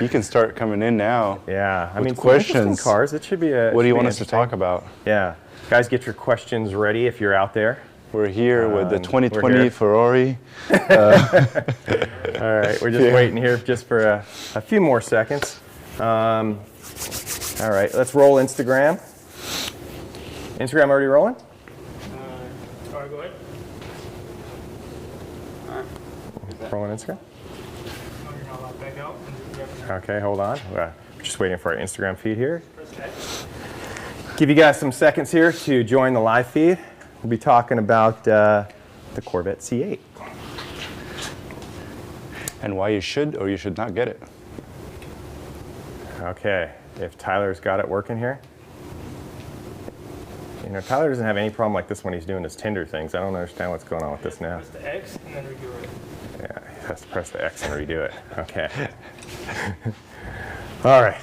You can start coming in now. Yeah, I mean, questions. Cars. It should be a. What do you want us to talk about? Yeah, guys, get your questions ready if you're out there. We're here with the 2020 Ferrari. All right, we're just waiting here just for a few more seconds. All right, let's roll Instagram. Instagram already rolling? Go ahead. Rolling Instagram? No, you're not allowed back out. Okay, hold on. We're just waiting for our Instagram feed here. Give you guys some seconds here to join the live feed. We'll be talking about the Corvette C8. And why you should or you should not get it. Okay, if Tyler's got it working here. You know, Tyler doesn't have any problem like this when he's doing his Tinder things. I don't understand what's going on with this now. Press the X and then redo it. Yeah, he has to press the X and redo it. Okay. All right.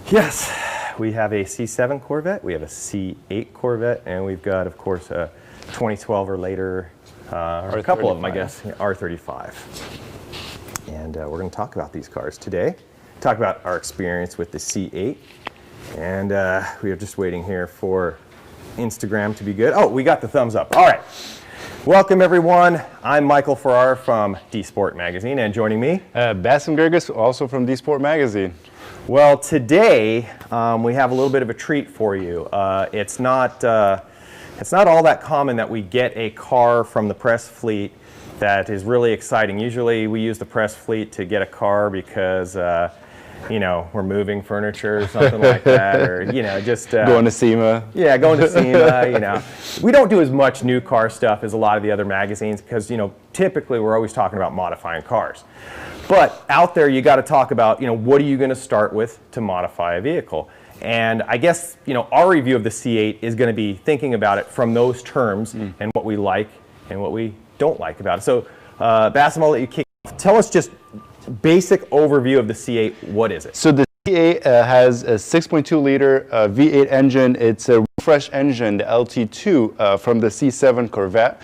Yes, we have a C7 Corvette, we have a C8 Corvette, and we've got, of course, a 2012 or later, or a couple of them, I guess, R35. And we're going to talk about these cars today. Talk about our experience with the C8. And we are just waiting here for Instagram to be good. Oh, we got the thumbs up. All right. Welcome, everyone. I'm Michael Farrar from DSPORT magazine, and joining me, Bassem Gerges, also from DSPORT magazine. Well, today we have a little bit of a treat for you. It's not all that common that we get a car from the press fleet that is really exciting. Usually we use the press fleet to get a car because you know, we're moving furniture or something like that, or, you know, just going to SEMA. Yeah, going to SEMA, you know. We don't do as much new car stuff as a lot of the other magazines because, you know, typically we're always talking about modifying cars. But out there, you got to talk about, you know, what are you going to start with to modify a vehicle? And I guess, you know, our review of the C8 is going to be thinking about it from those terms and what we like and what we don't like about it. So, Bassem, I'll let you kick off. Tell us just basic overview of the C8. What is it? So the C8 has a 6.2 liter V8 engine. It's a refreshed engine, the LT2 from the C7 Corvette.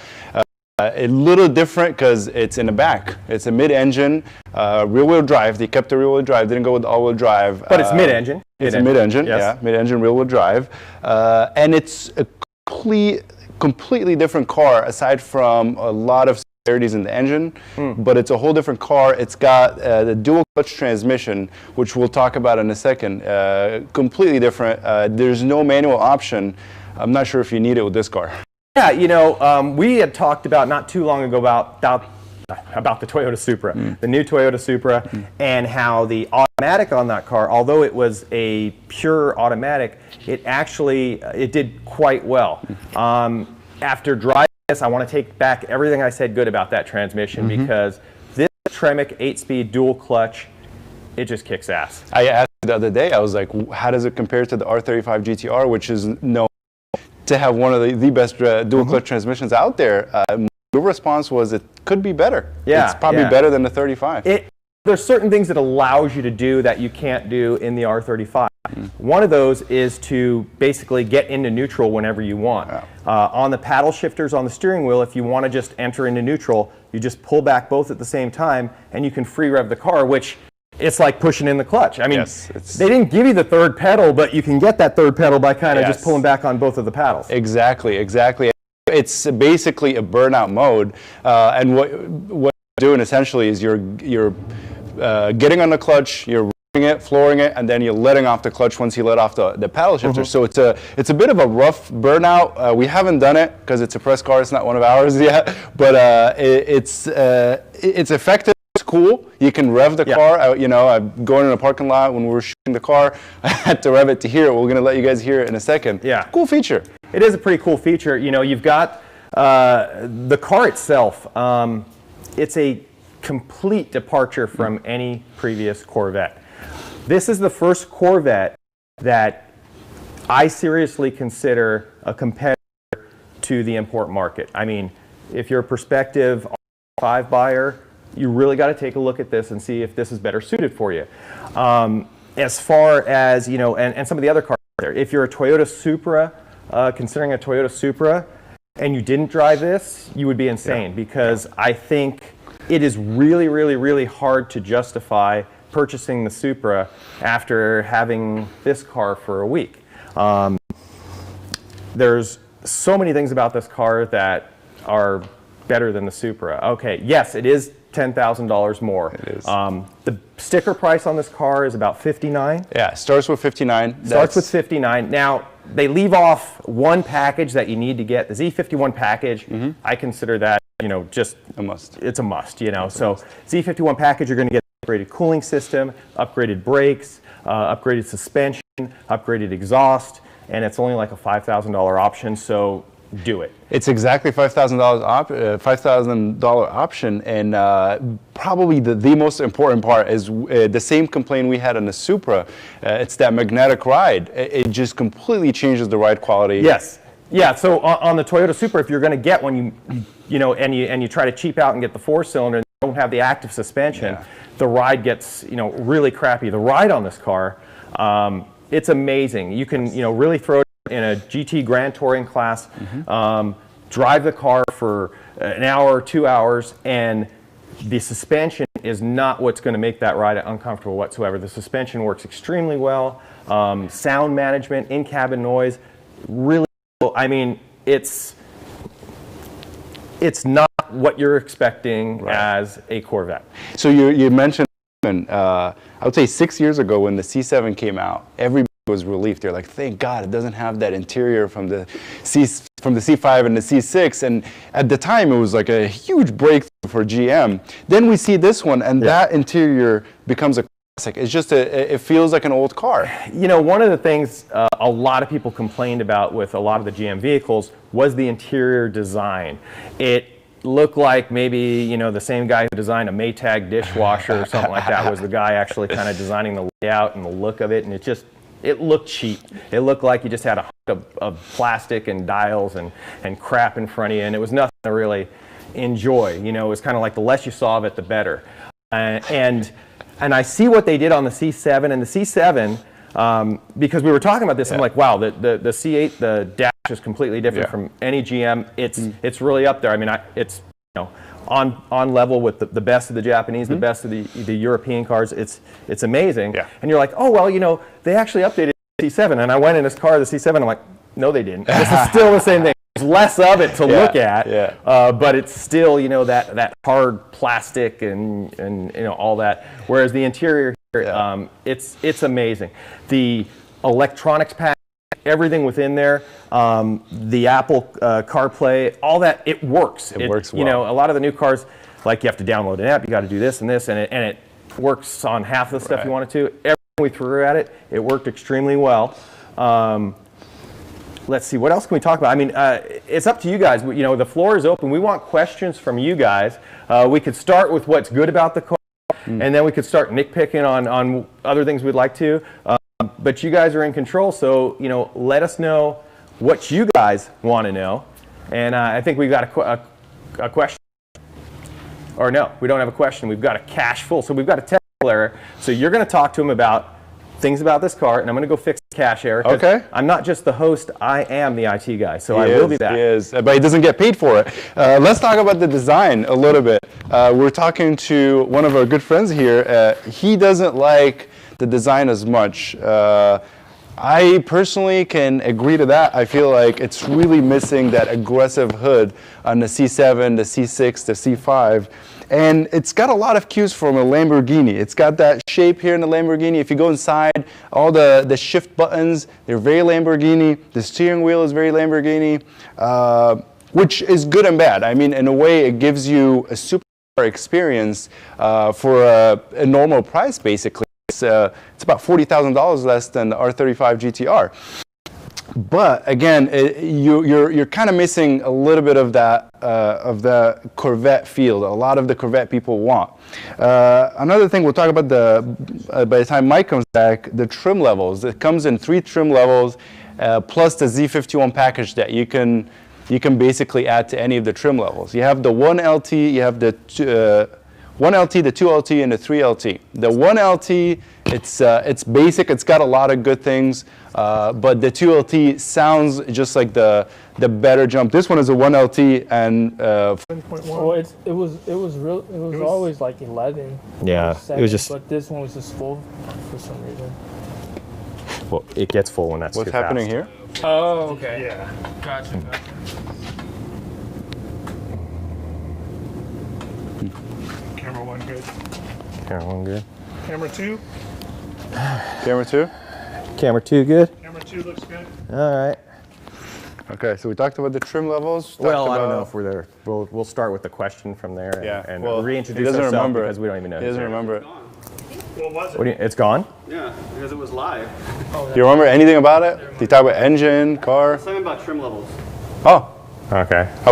A little different because it's in the back. It's a mid-engine, rear-wheel drive. They kept the rear-wheel drive, didn't go with the all-wheel drive. But it's mid-engine. It's a mid-engine, yes. Yeah, mid-engine, rear-wheel drive. And it's a completely different car aside from a lot of similarities in the engine, but it's a whole different car. It's got the dual clutch transmission, which we'll talk about in a second. Completely different. There's no manual option. I'm not sure if you need it with this car. Yeah, you know, we had talked about not too long ago about the Toyota Supra, the new Toyota Supra, and how the automatic on that car, although it was a pure automatic, it did quite well. After driving this, I want to take back everything I said good about that transmission because this Tremec 8-speed dual clutch, it just kicks ass. I asked you the other day, I was like, how does it compare to the R35 GTR, which is known to have one of the best dual clutch transmissions out there? Your response was it could be better. Yeah, it's probably better than the 35. There's certain things that allows you to do that you can't do in the R35. One of those is to basically get into neutral whenever you want. On the paddle shifters on the steering wheel, if you want to just enter into neutral, you just pull back both at the same time and you can free rev the car, which it's like pushing in the clutch. I mean, they didn't give you the third pedal, but you can get that third pedal by kind of just pulling back on both of the paddles. Exactly. It's basically a burnout mode, and what you're doing essentially is you're getting on the clutch, you're flooring it, and then you're letting off the clutch once you let off the paddle shifter. So it's a bit of a rough burnout. We haven't done it because it's a press car. It's not one of ours yet, but it's effective. It's cool. You can rev the car. You know, I'm going in a parking lot when we were shooting the car. I had to rev it to hear it. We're going to let you guys hear it in a second. Yeah, cool feature. It is a pretty cool feature. You know, you've got the car itself. It's a complete departure from any previous Corvette. This is the first Corvette that I seriously consider a competitor to the import market. I mean, if you're a prospective R5 buyer, you really got to take a look at this and see if this is better suited for you. As far as, you know, and some of the other cars there, if you're a Toyota Supra, considering a Toyota Supra, and you didn't drive this, you would be insane, because I think it is really, really, really hard to justify purchasing the Supra after having this car for a week. There's so many things about this car that are better than the Supra. Okay, yes, it is $10,000 more. It is. The sticker price on this car is about $59. Yeah, starts with 59. Starts with 59. Now, they leave off one package that you need to get. The Z51 package, I consider that, you know, just a must. It's a must, you know. So Z51 package, you're going to get upgraded cooling system, upgraded brakes, upgraded suspension, upgraded exhaust, and it's only like a $5,000 option, so do it. It's exactly $5,000 option, and probably the most important part is the same complaint we had on the Supra. It's that magnetic ride. It just completely changes the ride quality. Yes. Yeah. So on the Toyota Supra, if you're going to get one, you know, and you try to cheap out and get the 4-cylinder and don't have the active suspension, the ride gets, you know, really crappy. The ride on this car, it's amazing. You can, you know, really throw it in a GT Grand Touring class, drive the car for an hour or 2 hours, and the suspension is not what's going to make that ride uncomfortable whatsoever. The suspension works extremely well. Sound management, in-cabin noise, really, I mean, it's not what you're expecting as a Corvette. So you mentioned, I would say 6 years ago when the C7 came out, everybody was relieved. They're like, thank God it doesn't have that interior from the C5 and the C6. And at the time, it was like a huge breakthrough for GM. Then we see this one, and that interior becomes a classic. It's just it feels like an old car. You know, one of the things a lot of people complained about with a lot of the GM vehicles was the interior design. It looked like maybe, you know, the same guy who designed a Maytag dishwasher or something like that was the guy actually kind of designing the layout and the look of it, and it looked cheap. It looked like you just had a hunk of plastic and dials and crap in front of you, and it was nothing to really enjoy. You know, it was kind of like the less you saw of it, the better. And I see what they did on the C7, and the C7, because we were talking about this, I'm like, wow, the C8, the dash is completely different from any GM. It's really up there. I mean, it's, you know, on level with the best of the Japanese, the best of the European cars. It's amazing. And you're like, oh, well, you know, they actually updated the C7. And I went in this car, the C7, I'm like, no, they didn't. This is still the same thing. There's less of it to look at, but it's still, you know, that hard plastic and you know, all that. Whereas the interior here, it's amazing. The electronics pack, everything within there, the Apple CarPlay, all that, it works. It works well. You know, a lot of the new cars, like you have to download an app, you got to do this and this, and it works on half the stuff you want it to. Everything we threw at it, it worked extremely well. Let's see, what else can we talk about? I mean, it's up to you guys. You know, the floor is open. We want questions from you guys. We could start with what's good about the car, and then we could start nitpicking on other things we'd like to. But you guys are in control, so, you know, let us know what you guys want to know. And I think we've got a question. Or no, we don't have a question. We've got a cache full. So we've got a technical error. So you're going to talk to him about things about this car, and I'm going to go fix the cache error. Okay. I'm not just the host, I am the IT guy, so I will be back. He is, but he doesn't get paid for it. Let's talk about the design a little bit. We're talking to one of our good friends here. He doesn't like the design as much. I personally can agree to that. I feel like it's really missing that aggressive hood on the C7, the C6, the C5. And it's got a lot of cues from a Lamborghini. It's got that shape here in the Lamborghini. If you go inside, all the shift buttons, they're very Lamborghini. The steering wheel is very Lamborghini, which is good and bad. I mean, in a way, it gives you a super experience for a normal price, basically. It's about $40,000 less than the R35 GTR. But again, you're kind of missing a little bit of the Corvette feel. A lot of the Corvette people want. Another thing we'll talk about by the time Mike comes back, the trim levels. It comes in 3 trim levels, plus the Z51 package that you can basically add to any of the trim levels. You have the 1LT, you have the 1LT, the 2LT, and the 3LT. The 1LT It's basic. It's got a lot of good things, but the 2LT sounds just like the better jump. This one is a 1LT and. Well, it was always like 11. Yeah, it was just. But this one was just full for some reason. Well, it gets full when that's What's too happening fast. here? Oh, okay. Yeah. Gotcha. Camera 1 good. Camera 1 good. Camera 2. Camera 2? Camera 2 good? Camera 2 looks good. All right. Okay, so we talked about the trim levels. Well, I don't know if we're there. We'll start with the question from there and well, reintroduce he doesn't ourselves remember because we don't even know. He doesn't remember it. What was it? What do you, it's gone? Yeah, because it was live. Do you remember anything about it? Did you talk about engine, car? Something about trim levels. Oh, Okay. that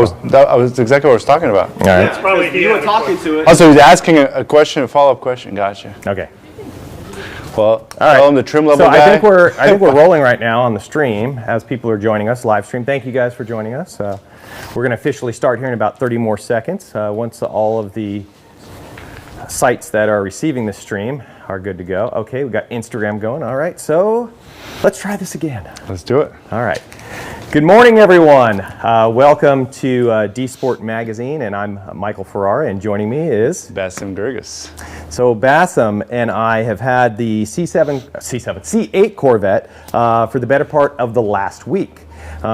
was exactly what I was talking about. All right. It's probably You were talking to it. Oh, so he's asking a question, a follow-up question. Gotcha. Okay. Well, right. tell him the trim level So guy. I think we're rolling right now on the stream as people are joining us live stream. Thank you guys for joining us. We're going to officially start here in about 30 more seconds. Once all of the sites that are receiving this stream are good to go. Okay, we got Instagram going. All right, so let's try this again. Let's do it. All right. Good morning, everyone. Welcome to DSPORT magazine, and I'm Michael Ferrara, and joining me is Bassem Gergis. So Bassem and I have had the C8 Corvette for the better part of the last week.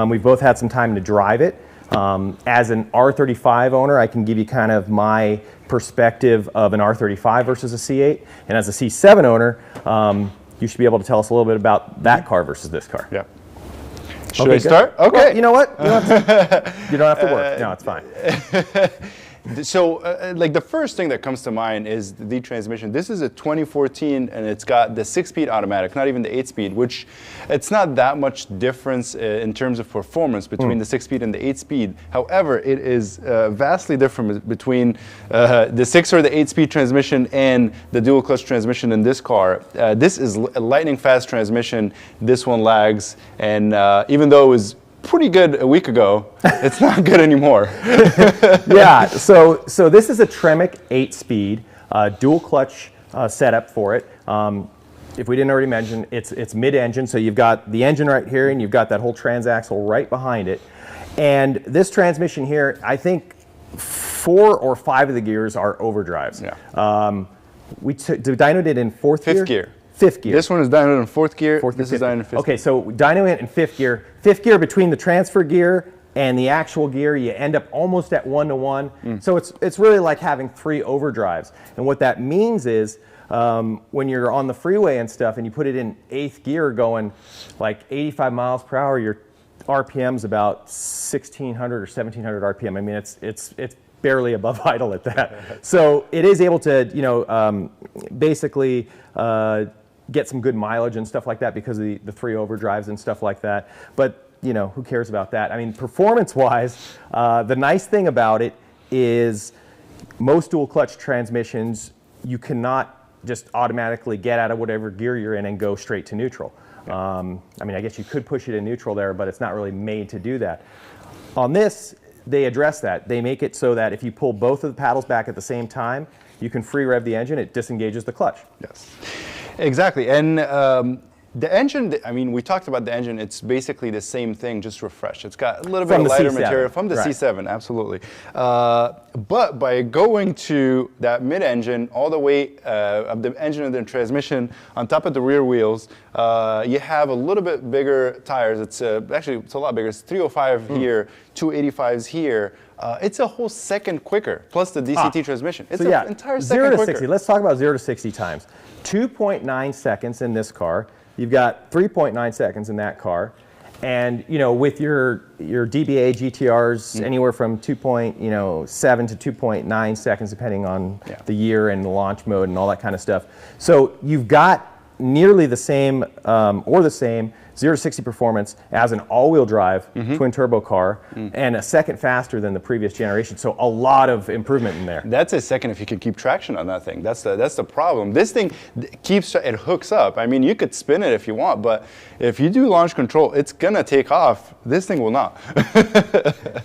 We've both had some time to drive it. As an R35 owner, I can give you kind of my perspective of an R35 versus a C8. And as a C7 owner, you should be able to tell us a little bit about that car versus this car. Yeah. Should Okay, I start? good. Okay. Well, you know what? You don't have to work. No, it's fine. So, like the first thing that comes to mind is the transmission. This is a 2014, and it's got the 6-speed automatic, not even the 8-speed, which it's not that much difference in terms of performance between the 6-speed and the 8-speed. However, it is vastly different between the 6 or the 8-speed transmission and the dual clutch transmission in this car. This is a lightning fast transmission. This one lags, and even though it was pretty good a week ago, it's not good anymore. Yeah, so this is a Tremec 8-speed dual clutch setup for it. If we didn't already mention, it's mid-engine, so you've got the engine right here and you've got that whole transaxle right behind it. And this transmission here, I think 4 or 5 of the gears are overdrives. Yeah. The Dyno did in fourth gear? Fifth gear. Fifth gear. This one is dynoed in 4th gear. This is gear. dynoed in 5th. Okay, so dyno in 5th gear. 5th gear between the transfer gear and the actual gear, you end up almost at 1-to-1. So it's really like having 3 overdrives. And what that means is when you're on the freeway and stuff and you put it in 8th gear going like 85 miles per hour, your RPM's about 1,600 or 1,700 RPM. I mean, it's barely above idle at that. So it is able to, basically get some good mileage and stuff like that because of the 3 overdrives and stuff like that. But, who cares about that? I mean, performance-wise, the nice thing about it is most dual clutch transmissions, you cannot just automatically get out of whatever gear you're in and go straight to neutral. I mean, I guess you could push it in neutral there, but it's not really made to do that. On this, they address that. They make it so that if you pull both of the paddles back at the same time, you can free rev the engine, it disengages the clutch. Yes, exactly. And the engine, I mean, we talked about the engine. It's basically the same thing, just refreshed. It's got a little bit of lighter material from the C7, absolutely. But by going to that mid-engine, all the way of the engine and the transmission on top of the rear wheels, you have a little bit bigger tires. It's actually, it's a lot bigger. It's 305 here, 285s here. It's a whole second quicker, plus the DCT transmission. It's an entire second 0 to quicker. 60. Let's talk about 0 to 60 times. 2.9 seconds in this car. You've got 3.9 seconds in that car. And, with your DBA GTRs, anywhere from 2.7 to 2.9 seconds, depending on the year and the launch mode and all that kind of stuff. So you've got nearly the same or the same 0 to 60 performance as an all-wheel drive twin turbo car and a second faster than the previous generation. So a lot of improvement in there. That's a second if you could keep traction on that thing. That's the problem. This thing it hooks up. I mean, you could spin it if you want, but if you do launch control, it's gonna take off. This thing will not.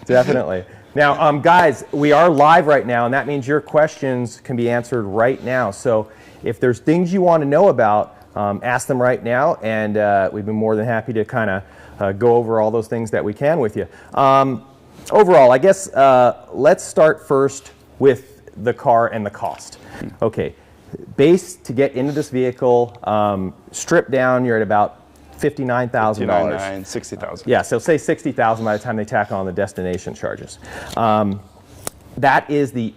Definitely. Now, guys, we are live right now, and that means your questions can be answered right now. So if there's things you want to know about, ask them right now, and we'd be more than happy to kind of go over all those things that we can with you. Overall, I guess let's start first with the car and the cost. Okay, base to get into this vehicle, stripped down, you're at about $59,000. $59,900, $60,000. Yeah, so say $60,000 by the time they tack on the destination charges. That is the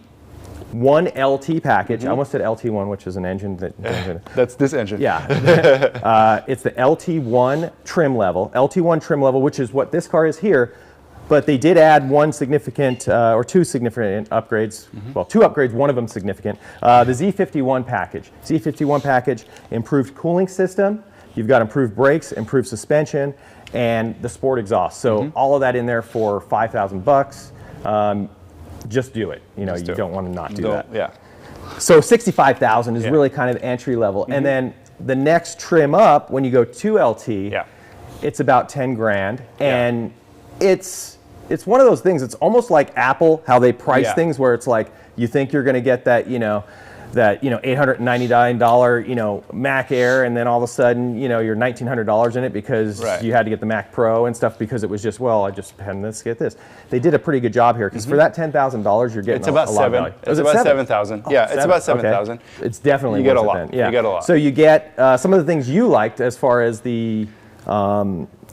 1LT package. I almost said LT1, which is an engine that. That's this engine. Yeah, it's the LT1 trim level, which is what this car is here. But they did add one significant, or two significant upgrades. Well, two upgrades, one of them significant. The Z51 package. Z51 package, improved cooling system. You've got improved brakes, improved suspension, and the sport exhaust. So all of that in there for $5,000. Just do it. You know, you don't want to not do that. Yeah. So $65,000 is really kind of entry level. And then the next trim up, when you go 2LT, it's about 10 grand. And it's one of those things, it's almost like Apple, how they price things, where it's like, you think you're going to get that, $899, Mac Air, and then all of a sudden, you're $1,900 in it because you had to get the Mac Pro and stuff because it was just, well, I just had this, get this. They did a pretty good job here because for that $10,000, you're getting it's about a lot of value. It's about 7,000. Yeah, it's about 7,000. Okay. It's definitely you get a worth lot. it then. Yeah. You get a lot. So you get some of the things you liked as far as the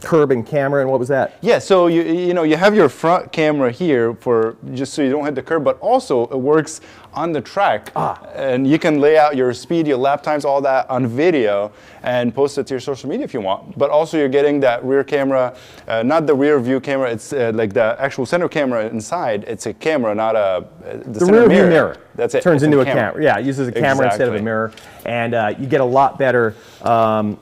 curb and camera, and what was that? Yeah, so you have your front camera here for just so you don't hit the curb, but also it works on the track, and you can lay out your speed, your lap times, all that on video, and post it to your social media if you want. But also you're getting that rear camera, not the rear view camera. It's like the actual center camera inside. It's a camera, not the rear view mirror. That's it. Turns into a camera. Yeah, it uses a camera instead of a mirror, and you get a lot better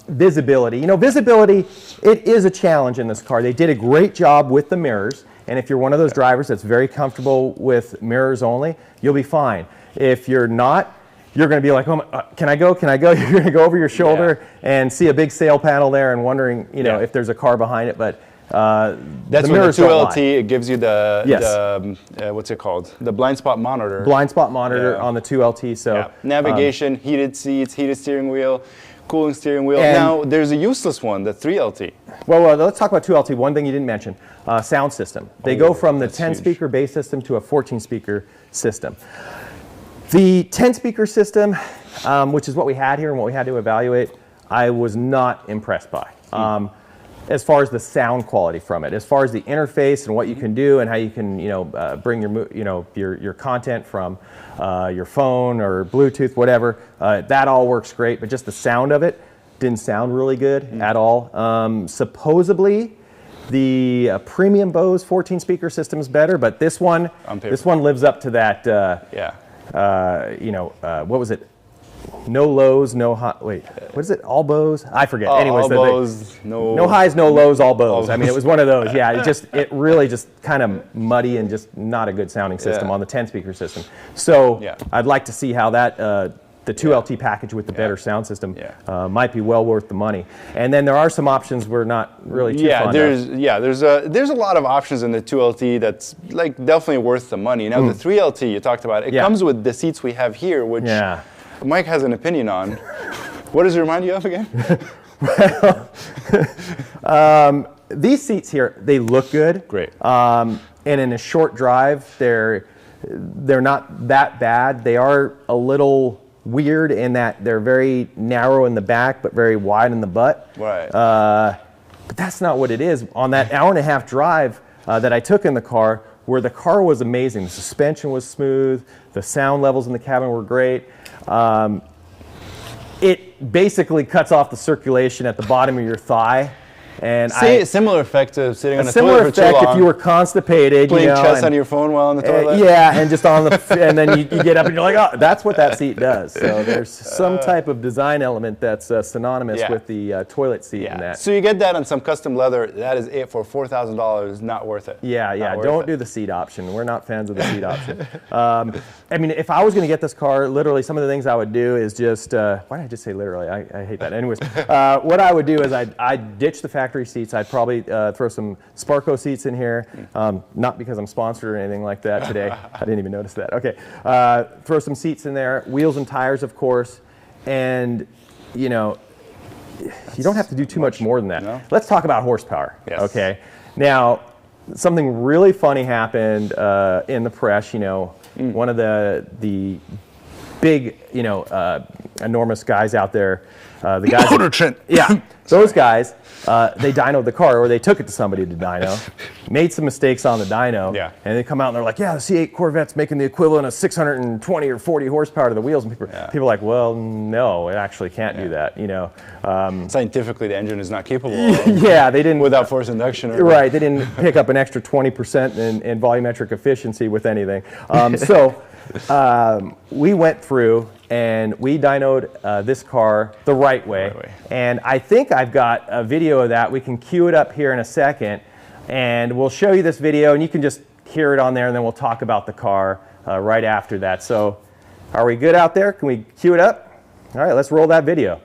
visibility. Visibility, it is a challenge in this car. They did a great job with the mirrors, and if you're one of those drivers that's very comfortable with mirrors only, you'll be fine. If you're not, you're going to be like, oh, can I go? Can I go? You're going to go over your shoulder and see a big sail panel there and wondering, if there's a car behind it, but that's the with the 2LT. It gives you the what's it called? The blind spot monitor. Blind spot monitor on the 2LT. So navigation, heated seats, heated steering wheel, cooling steering wheel. Now there's a useless one, the 3LT. Well, let's talk about 2LT. One thing you didn't mention, sound system. They go from the 10-speaker bass system to a 14-speaker system. The 10-speaker system, which is what we had here and what we had to evaluate, I was not impressed by. As far as the sound quality from it, as far as the interface and what you can do and how you can, bring your content from your phone or Bluetooth, whatever, that all works great. But just the sound of it didn't sound really good at all. Supposedly, the premium Bose 14-speaker system is better, but this one lives up to that. What was it? No lows, no high. Wait, what is it? All Bose? I forget. Anyways, all Bose, no highs, no lows, all Bose. I mean, it was one of those. Yeah, it really just kind of muddy and just not a good sounding system on the 10-speaker system. So I'd like to see how that the 2LT package with the better sound system might be well worth the money. And then there are some options we're not really too fond of. There's a lot of options in the 2LT that's like definitely worth the money. Now the 3LT you talked about, it comes with the seats we have here, which Mike has an opinion on. What does it remind you of again? These seats here, they look good. Great. And in a short drive, they're not that bad. They are a little weird in that they're very narrow in the back, but very wide in the butt. Right. But that's not what it is. On that hour-and-a-half drive that I took in the car, where the car was amazing, the suspension was smooth, the sound levels in the cabin were great. It basically cuts off the circulation at the bottom of your thigh. And similar effect to sitting on a similar toilet for too long. effect if you were constipated, playing chess on your phone while on the toilet. And just on the and then you get up and you're like, oh, that's what that seat does. So there's some type of design element that's synonymous with the toilet seat in that. So you get that on some custom leather. That is it for $4,000. Not worth it. Don't do the seat option. We're not fans of the seat option. I mean, if I was going to get this car, literally some of the things I would do is just why did I just say literally? I hate that. Anyways, what I would do is I'd ditch the factory factory seats. I'd probably throw some Sparco seats in here, not because I'm sponsored or anything like that today. I didn't even notice that. Okay, throw some seats in there, wheels and tires, of course, and you know, you don't have to do too much more than that. No. Let's talk about horsepower. Yes. Okay, now something really funny happened in the press. You know, one of the big, you know, enormous guys out there, the guys, yeah, those guys, they dynoed the car, or they took it to somebody to dyno, made some mistakes on the dyno, Yeah. and they come out and they're like, yeah, the C8 Corvette's making the equivalent of 620 or 40 horsepower to the wheels, and people are like, well, no, it actually can't do that, you know. Scientifically, the engine is not capable of Yeah, they didn't. without forced induction. Or, Right, they didn't pick up an extra 20% in volumetric efficiency with anything. So we went through and we dynoed this car the right way. And I think I've got a video of that. We can cue it up here in a second, and we'll show you this video, and you can just hear it on there, and then we'll talk about the car right after that. So are we good out there? Can we cue it up? All right, let's roll that video.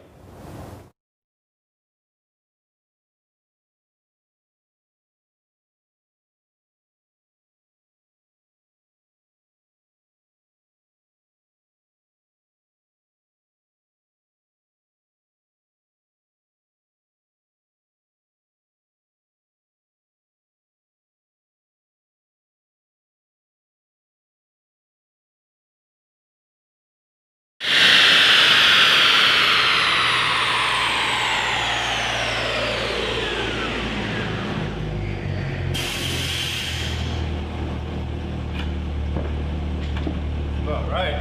All right.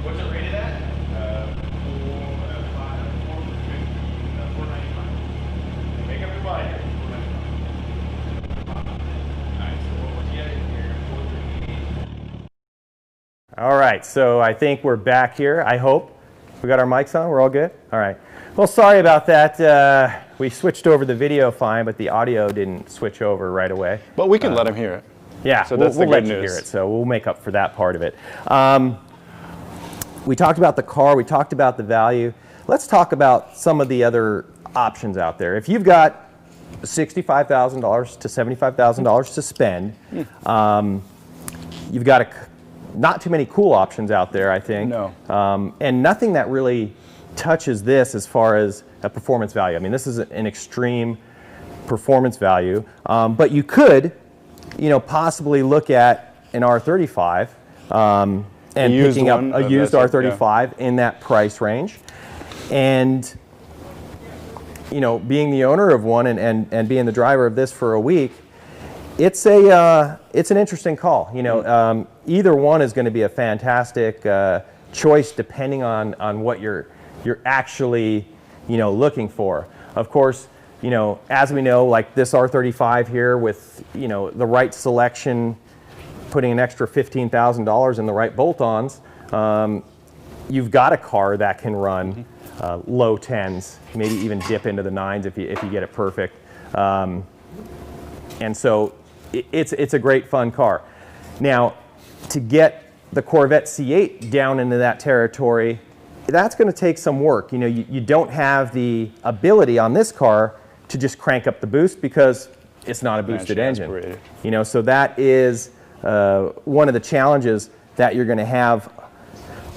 What's it rated at? 495. Make up your mind here. All right, so I think we're back here, I hope. We got our mics on, we're all good? All right. Well, sorry about that. We switched over the video fine, but the audio didn't switch over right away. But we can let him hear it. Yeah, So we'll, that's the we'll let good you news. hear it, so we'll make up for that part of it. We talked about the car, we talked about the value. Let's talk about some of the other options out there. If you've got $65,000 to $75,000 to spend, you've got not too many cool options out there, I think. No. And nothing that really touches this as far as a performance value. I mean, this is an extreme performance value, but you could, you know, possibly look at an R35 and picking up a used R35 in that price range. And, you know, being the owner of one and being the driver of this for a week, it's an interesting call. You know, either one is going to be a fantastic choice depending on what you're actually, you know, looking for. Of course, you know, as we know, like this R35 here with, you know, the right selection, putting an extra $15,000 in the right bolt-ons, you've got a car that can run low 10s, maybe even dip into the 9s if you get it perfect. And so it's a great fun car. Now, to get the Corvette C8 down into that territory, that's going to take some work. You know, you don't have the ability on this car to just crank up the boost because it's not a boosted engine. Aspirated. You know, so that is one of the challenges that you're going to have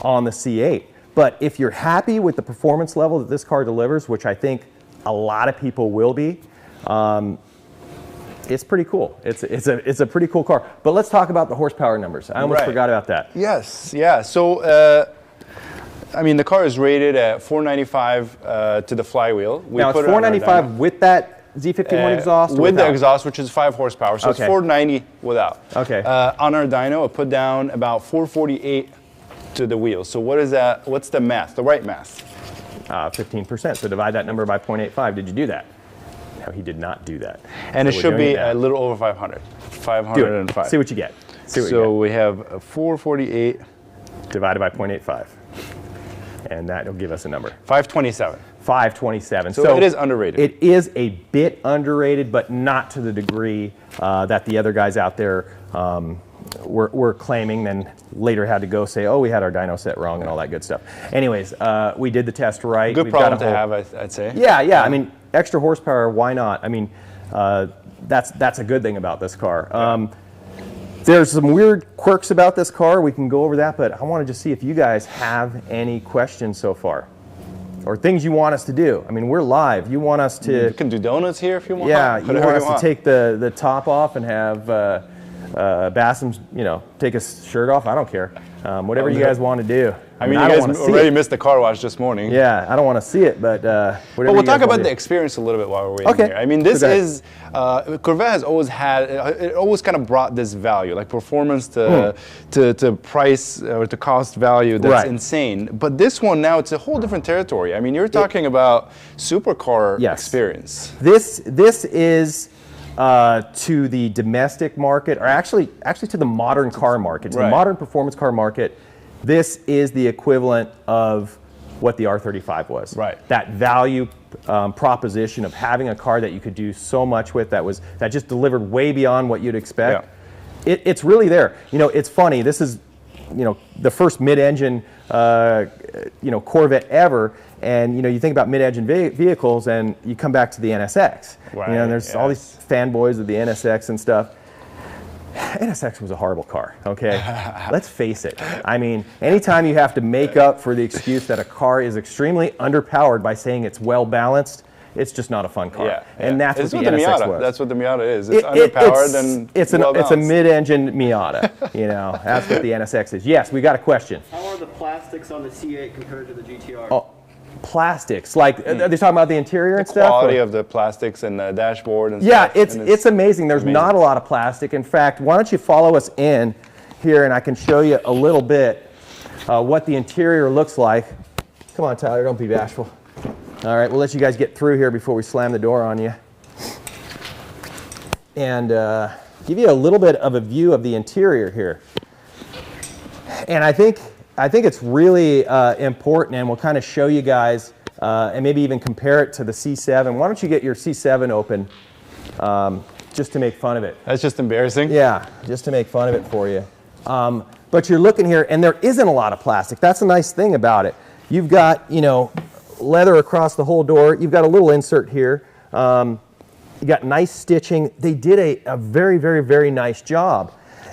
on the C8. But if you're happy with the performance level that this car delivers, which I think a lot of people will be, it's pretty cool. It's a pretty cool car. But let's talk about the horsepower numbers. I almost forgot about that. Yes, yeah. So, I mean, the car is rated at 495 to the flywheel. Now, it's 495 with that Z51 exhaust? Or with without? the exhaust, which is 5 horsepower. So Okay. it's 490 without. Okay. On our dyno, it put down about 448 to the wheel. So what is that? What's the math, the right math? 15%. So divide that number by 0.85. Did you do that? No, he did not do that. And So it we're should doing be it now. a little over 500. Do it. 505. See what you get. See what you So we have 448. get. Divided by 0.85. and that will give us a number. 527. 527. So it is underrated. It is a bit underrated, but not to the degree that the other guys out there were claiming, and later had to go say, oh, we had our dyno set wrong and all that good stuff. Anyways, we did the test right. Good We've problem got a to whole, have, I'd say. yeah. I mean, extra horsepower, why not? I mean, that's a good thing about this car. There's some weird quirks about this car. We can go over that, but I want to just see if you guys have any questions so far, or things you want us to do. I mean, we're live. You want us to... You can do donuts here if you want. Yeah, you Whatever want us to take the top off and have Bassam, take his shirt off? I don't care. Whatever you guys want to do. I mean, I you don't guys wanna see already it. missed the car wash this morning. Yeah, I don't want to see it, but whatever. But we'll you guys talk wanna about do. the experience a little bit while we're waiting Okay. here. I mean, this Okay. is, Corvette has always had, it always kind of brought this value, like performance to price or to cost value that's Right. insane. But this one now, it's a whole different territory. I mean, you're talking about supercar Yes. experience. This is to the domestic market, or actually to the modern car market, to the Right. modern performance car market. This is the equivalent of what the R35 was. Right. That value proposition of having a car that you could do so much with, that just delivered way beyond what you'd expect. It's really there. It's funny. This is, the first mid-engine, Corvette ever. And you think about mid-engine vehicles, and you come back to the NSX. Right, And there's all these yes. fanboys of the NSX and stuff. NSX was a horrible car, okay? Let's face it. I mean, anytime you have to make up for the excuse that a car is extremely underpowered by saying it's well balanced, it's just not a fun car. Yeah, And that's it's what the NSX Miata. was. That's what the Miata is. It's underpowered and it's well a balanced. mid-engine Miata. That's what the NSX is. Yes, we got a question. How are the plastics on the C8 compared to the GTR? Oh, plastics, like are they talking about the interior and stuff? Quality or- of the plastics and the dashboard and Yeah, stuff. it's amazing. There's not a lot of plastic. In fact, why don't you follow us in here, and I can show you a little bit what the interior looks like. Come on, Tyler, don't be bashful. All right, we'll let you guys get through here before we slam the door on you. And give you a little bit of a view of the interior here. And I think it's really important, and we'll kind of show you guys and maybe even compare it to the C7. Why don't you get your C7 open just to make fun of it? That's just embarrassing. Yeah, just to make fun of it for you. But you're looking here, and there isn't a lot of plastic. That's a nice thing about it. You've got, leather across the whole door. You've got a little insert here. You got nice stitching. They did a very, very, very nice job.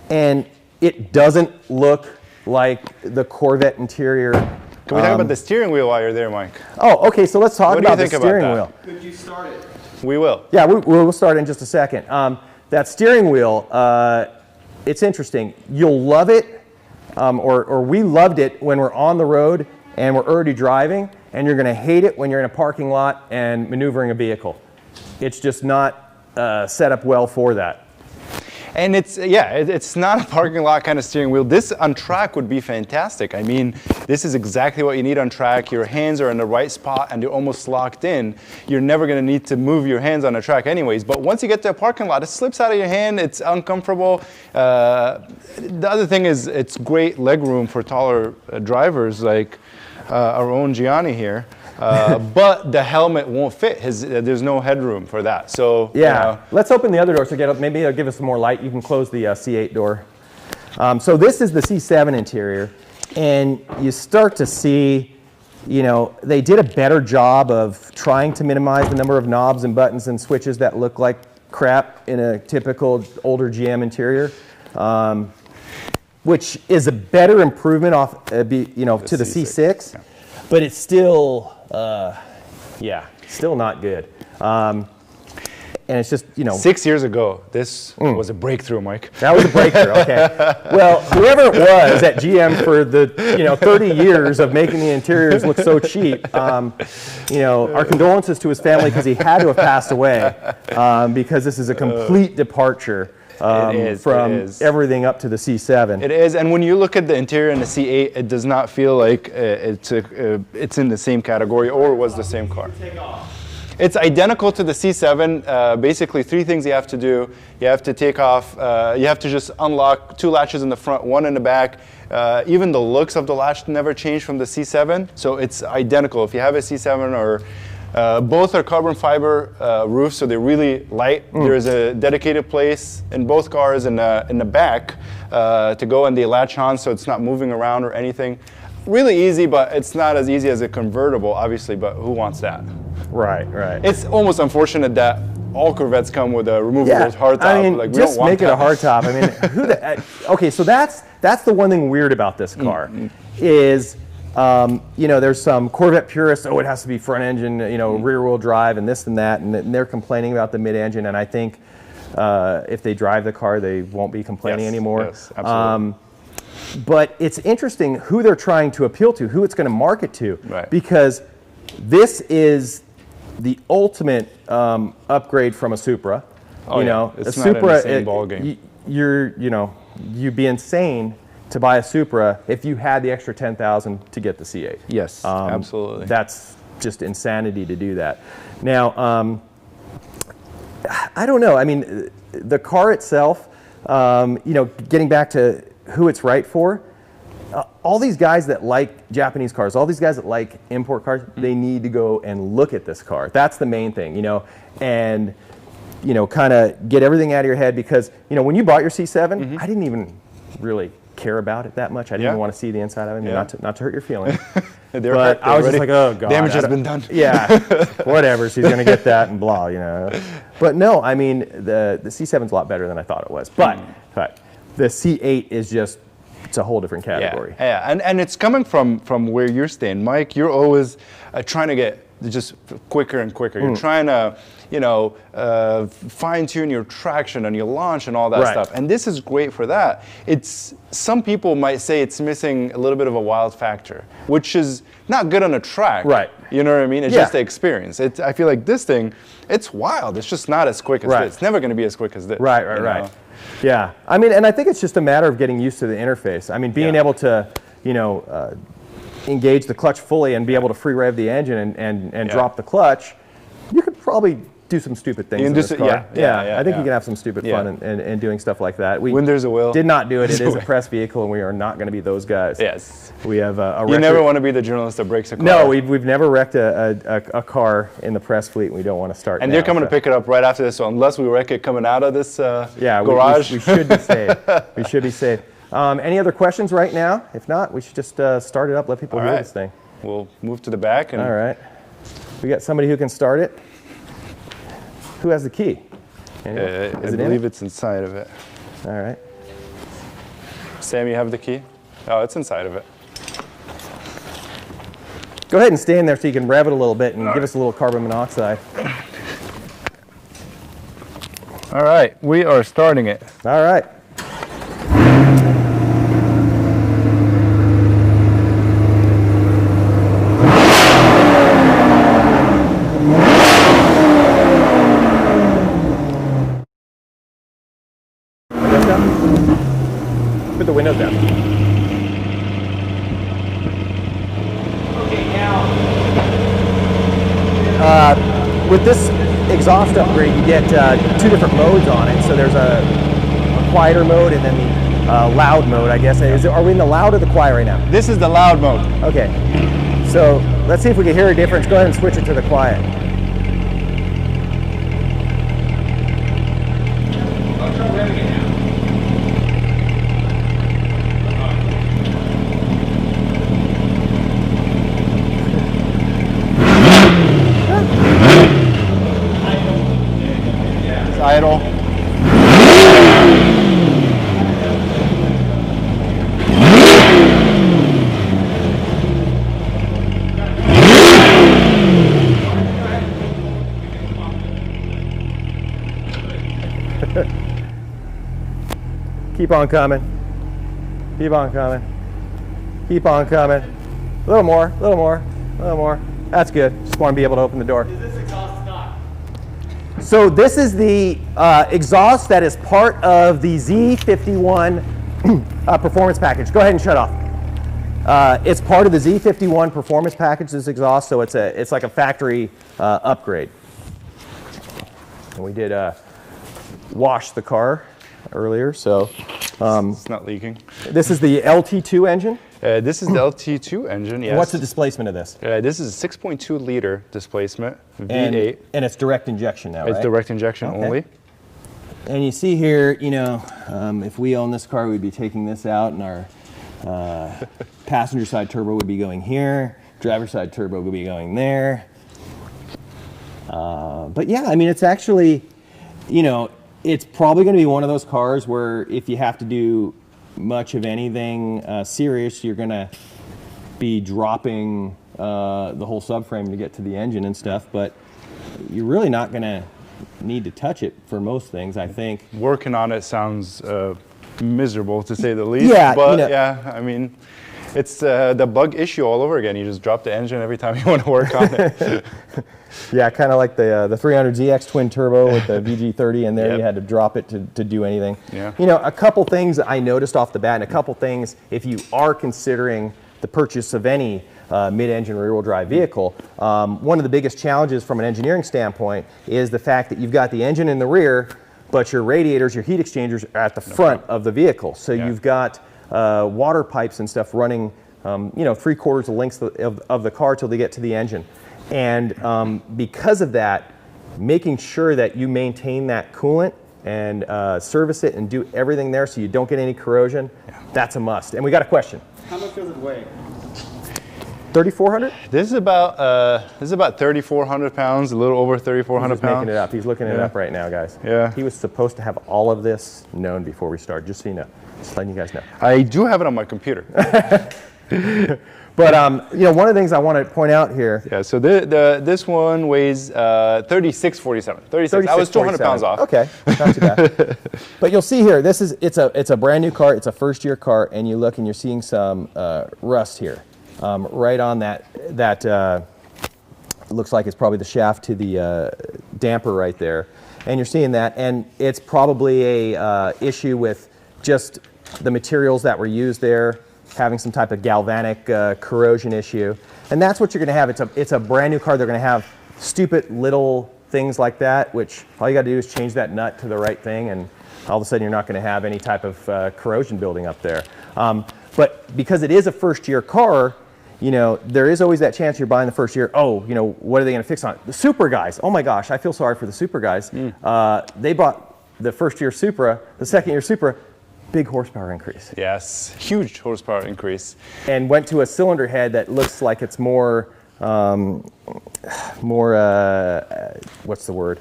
And it doesn't look like the Corvette interior. Can we talk about the steering wheel while you're there, Mike? Oh, okay, so let's talk What do you about the think about steering that? wheel. Could you start it? We will. Yeah, we'll start in just a second. That steering wheel, it's interesting. You'll love it, or we loved it when we're on the road and we're already driving, and you're going to hate it when you're in a parking lot and maneuvering a vehicle. It's just not set up well for that. And it's not a parking lot kind of steering wheel. This on track would be fantastic. I mean, this is exactly what you need on track. Your hands are in the right spot and you're almost locked in. You're never going to need to move your hands on a track anyways. But once you get to a parking lot, it slips out of your hand. It's uncomfortable. The other thing is it's great leg room for taller drivers like our own Gianni here. But the helmet won't fit. There's no headroom for that. So yeah, let's open the other door so maybe it'll give us some more light. You can close the C8 door. So this is the C7 interior, and you start to see, they did a better job of trying to minimize the number of knobs and buttons and switches that look like crap in a typical older GM interior, which is a better improvement off, to the C6. Yeah. But it's still, still not good. And it's just, 6 years ago, this was a breakthrough, Mike. That was a breakthrough, okay. Well, whoever it was at GM for the 30 years of making the interiors look so cheap, our condolences to his family because he had to have passed away because this is a complete departure from everything up to the C7. It is, and when you look at the interior in the C8, it does not feel like it's in the same category or was the same car. It's identical to the C7. Basically, 3 things you have to do. You have to take off, you have to just unlock 2 latches in the front, 1 in the back. Even the looks of the latch never changed from the C7, so it's identical. If you have a C7 or both are carbon fiber roofs, so they're really light. There's a dedicated place in both cars in the back to go, and they latch on so it's not moving around or anything. Really easy, but it's not as easy as a convertible, obviously, but who wants that? Right, right. It's almost unfortunate that all Corvettes come with a removable hardtop. I mean, like, we just don't want make it that. a hardtop. I mean, okay, so that's the one thing weird about this car is, you know, there's some Corvette purists, oh, it has to be front engine, you know, rear wheel drive and this and that, and they're complaining about the mid-engine, and I think if they drive the car, they won't be complaining anymore. Yes, absolutely. But it's interesting who they're trying to appeal to, who it's going to market to, Right. because this is the ultimate upgrade from a Supra. Oh, you yeah. know, It's a not Supra, in the same ballgame. you'd be insane to buy a Supra if you had the extra $10,000 to get the C8. Yes, absolutely. That's just insanity to do that. Now, I don't know. I mean, the car itself, you know, getting back to who it's right for, all these guys that like Japanese cars, all these guys that like import cars, they need to go and look at this car. That's the main thing, you know, and, you know, kind of get everything out of your head, because, you know, when you bought your C7, I didn't even really care about it that much. I didn't even want to see the inside of it, not to hurt your feelings. But I was just like, oh, God. Damage has been done. Yeah, whatever, she's going to get that and blah, you know. But no, I mean, the C7's a lot better than I thought it was. But the C8 is just, it's a whole different category. Yeah, and it's coming from where you're staying. Mike, you're always trying to get just quicker and quicker. You're trying to, you know, fine-tune your traction and your launch and all that stuff. And this is great for that. It's, some people might say it's missing a little bit of a wild factor, which is not good on a track. Right. You know what I mean? It's just the experience. I feel like this thing, it's wild. It's just not as quick as this. It's never going to be as quick as this. Right. Yeah, I mean, and I think it's just a matter of getting used to the interface. I mean, being able to, you know, engage the clutch fully and be able to free rev the engine and drop the clutch, you could probably do some stupid things in this car. I think you can have some stupid fun in doing stuff like that. We when there's a will. did not do it. It is a press vehicle, and we are not going to be those guys. Yes. We have a You never want to be the journalist that breaks a car. No, we've never wrecked a car in the press fleet, and we don't want to start. And now, they're coming to pick it up right after this, so unless we wreck it coming out of this garage. we should be safe. We should be safe. Any other questions right now? If not, we should just start it up, let people hear this thing. We'll move to the back. And all right. We got somebody who can start it. Who has the key? I believe it's inside of it. All right. Sam, you have the key? Oh, it's inside of it. Go ahead and stand there so you can rev it a little bit and give us a little carbon monoxide. All right, we are starting it. All right. Put the windows down. Okay, now. With this exhaust upgrade, you get 2 different modes on it. So there's a quieter mode and then the loud mode, I guess. Are we in the loud or the quiet right now? This is the loud mode. Okay. So let's see if we can hear a difference. Go ahead and switch it to the quiet. Idle. Keep on coming. Keep on coming. Keep on coming. A little more, a little more, a little more. That's good. Just want to be able to open the door. Is this exhaust not? So this is the exhaust that is part of the Z51 performance package. Go ahead and shut off. It's part of the Z51 performance package, this exhaust, so it's like a factory upgrade. And we did wash the car earlier, so It's not leaking. this is the LT2 engine. This is the LT2 engine, yes. What's the displacement of this? This is a 6.2 liter displacement, And, V8. and it's direct injection now, It's right? direct injection Okay. only. And you see here, you know, if we own this car, we'd be taking this out, and our passenger side turbo would be going here, driver side turbo would be going there. But yeah, I mean, it's actually, you know, it's probably going to be one of those cars where if you have to do much of anything serious, you're going to be dropping the whole subframe to get to the engine and stuff, but you're really not going to need to touch it for most things, I think. Working on it sounds miserable, to say the least. Yeah, but you know, yeah, I mean, it's the bug issue all over again. You just drop the engine every time you want to work on it. Yeah, kind of like the 300ZX twin turbo with the VG30 in there. Yep. You had to drop it to do anything. Yeah. You know, a couple things I noticed off the bat, and a couple things if you are considering the purchase of any mid-engine rear-wheel drive vehicle. One of the biggest challenges from an engineering standpoint is the fact that you've got the engine in the rear, but your radiators, your heat exchangers are at the front of the vehicle. So Yeah. you've got water pipes and stuff running, you know, 3/4 the length of the car till they get to the engine. And because of that, making sure that you maintain that coolant and service it and do everything there so you don't get any corrosion, that's a must. And we got a question. How much does it weigh? 3,400? This is about 3,400 pounds, a little over 3,400 He's making pounds. it up. He's looking it Yeah. up right now, guys. Yeah. He was supposed to have all of this known before we started, just so you know. Just letting you guys know. I do have it on my computer. But you know, one of the things I want to point out here. Yeah, so this one weighs 3647. 36. I was 200 pounds off. Okay, not too bad. But you'll see here, it's a brand new car. It's a first-year car, and you look and you're seeing some rust here, right on that. Looks like it's probably the shaft to the damper right there, and you're seeing that, and it's probably a issue with just the materials that were used there, having some type of galvanic corrosion issue. And that's what you're going to have. It's a brand new car. They're going to have stupid little things like that, which all you got to do is change that nut to the right thing, and all of a sudden you're not going to have any type of corrosion building up there. But because it is a first-year car, you know, there is always that chance you're buying the first year, oh, you know, what are they going to fix on it? The Supra guys, oh my gosh, I feel sorry for the Supra guys. They bought the first-year Supra, the second-year Supra, big horsepower increase. Yes, huge horsepower increase. And went to a cylinder head that looks like it's more, what's the word?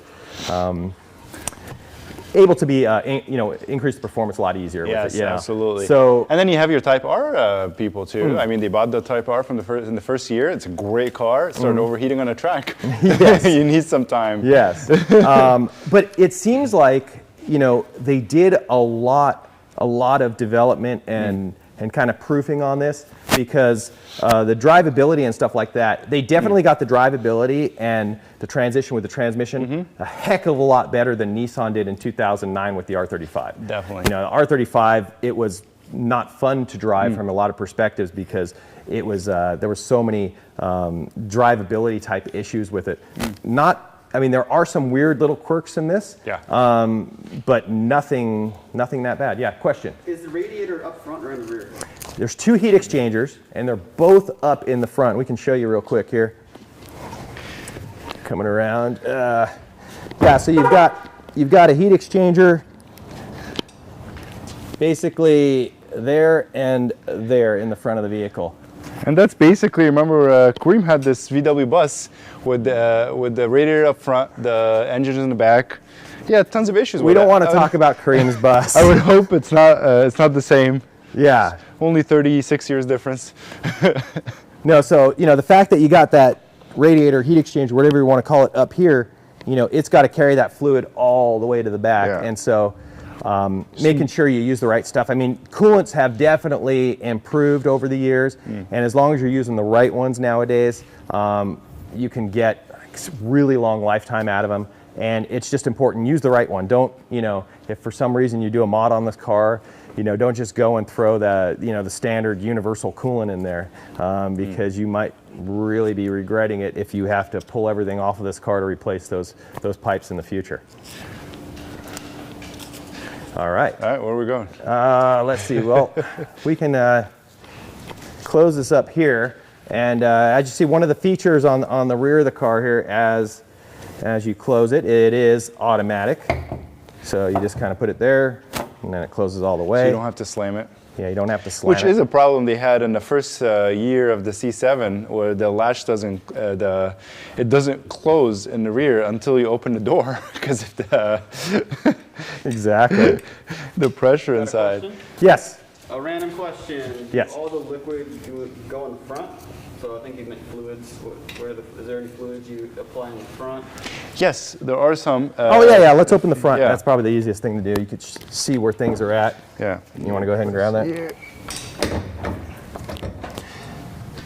Able to be, you know, increase the performance a lot easier Yes, with it. Yeah, absolutely. So, and then you have your Type R people too. I mean, they bought the Type R from in the first year. It's a great car. It started overheating on a track. Yes. You need some time. yes. But it seems like, you know, they did a lot of development and kind of proofing on this, because the drivability and stuff like that, they definitely got the drivability and the transition with the transmission a heck of a lot better than Nissan did in 2009 with the R35. Definitely. You know, the R35, it was not fun to drive from a lot of perspectives, because it was there were so many drivability type issues with it. I mean, there are some weird little quirks in this, but nothing that bad. Yeah, question? Is the radiator up front or in the rear? There's two heat exchangers, and they're both up in the front. We can show you real quick here. Coming around. Yeah, so you've got a heat exchanger basically there and there in the front of the vehicle. And that's basically, remember, Kareem had this VW bus with the radiator up front, the engines in the back. Yeah, tons of issues with it. We don't want to talk about Kareem's bus. I would hope it's not the same. Yeah. Only 36 years difference. No, so, you know, the fact that you got that radiator, heat exchanger, whatever you want to call it, up here, you know, it's got to carry that fluid all the way to the back. Yeah. And so making sure you use the right stuff. I mean, coolants have definitely improved over the years, and as long as you're using the right ones nowadays, you can get really long lifetime out of them. And it's just important, use the right one. Don't, you know, if for some reason you do a mod on this car, you know, don't just go and throw the, you know, the standard universal coolant in there, because you might really be regretting it if you have to pull everything off of this car to replace those pipes in the future. All right. All right, where are we going? Let's see. Well, we can close this up here, and as you see, one of the features on the rear of the car here, as you close it, it is automatic. So you just kind of put it there, and then it closes all the way. So you don't have to slam it. Yeah, you don't have to slam Which it. is a problem they had in the first year of the C7, where the latch doesn't, it doesn't close in the rear until you open the door, because of the Exactly. the pressure Got a inside. question? Yes. A random question. Yes. All the liquid you go in the front. So I think you meant fluids. Is there any fluids you apply in the front? Yes, there are some. Oh yeah. Let's open the front. yeah. That's probably the easiest thing to do. You could see where things are at. Yeah. You want to go ahead and grab that?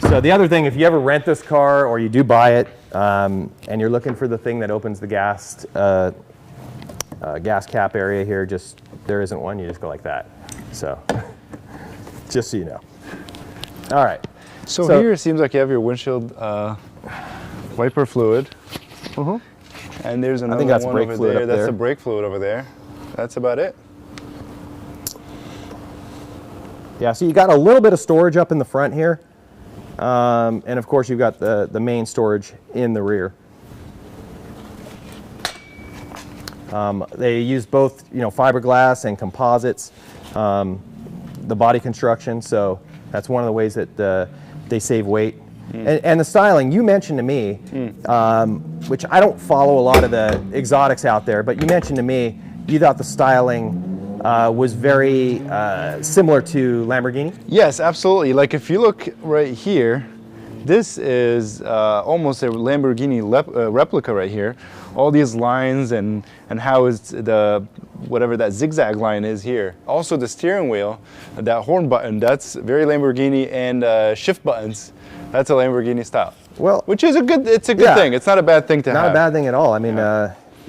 So the other thing, if you ever rent this car or you do buy it, and you're looking for the thing that opens the gas cap area here, there isn't one. You just go like that. So just so you know. All right. So here it seems like you have your windshield wiper fluid. And there's another that's one brake over fluid there. up That's there. the brake fluid over there. That's about it. Yeah, so you got a little bit of storage up in the front here. And of course you've got the main storage in the rear. They use both, you know, fiberglass and composites, the body construction, so that's one of the ways that they save weight. And the styling, you mentioned to me, which I don't follow a lot of the exotics out there, but you mentioned to me you thought the styling was very similar to Lamborghini? Yes, absolutely. Like if you look right here, this is almost a Lamborghini replica right here. All these lines and how is whatever that zigzag line is here. Also the steering wheel, that horn button, that's very Lamborghini, and shift buttons, that's a Lamborghini style. Well, which is a good thing. It's not a bad thing to have. Not a bad thing at all. I mean,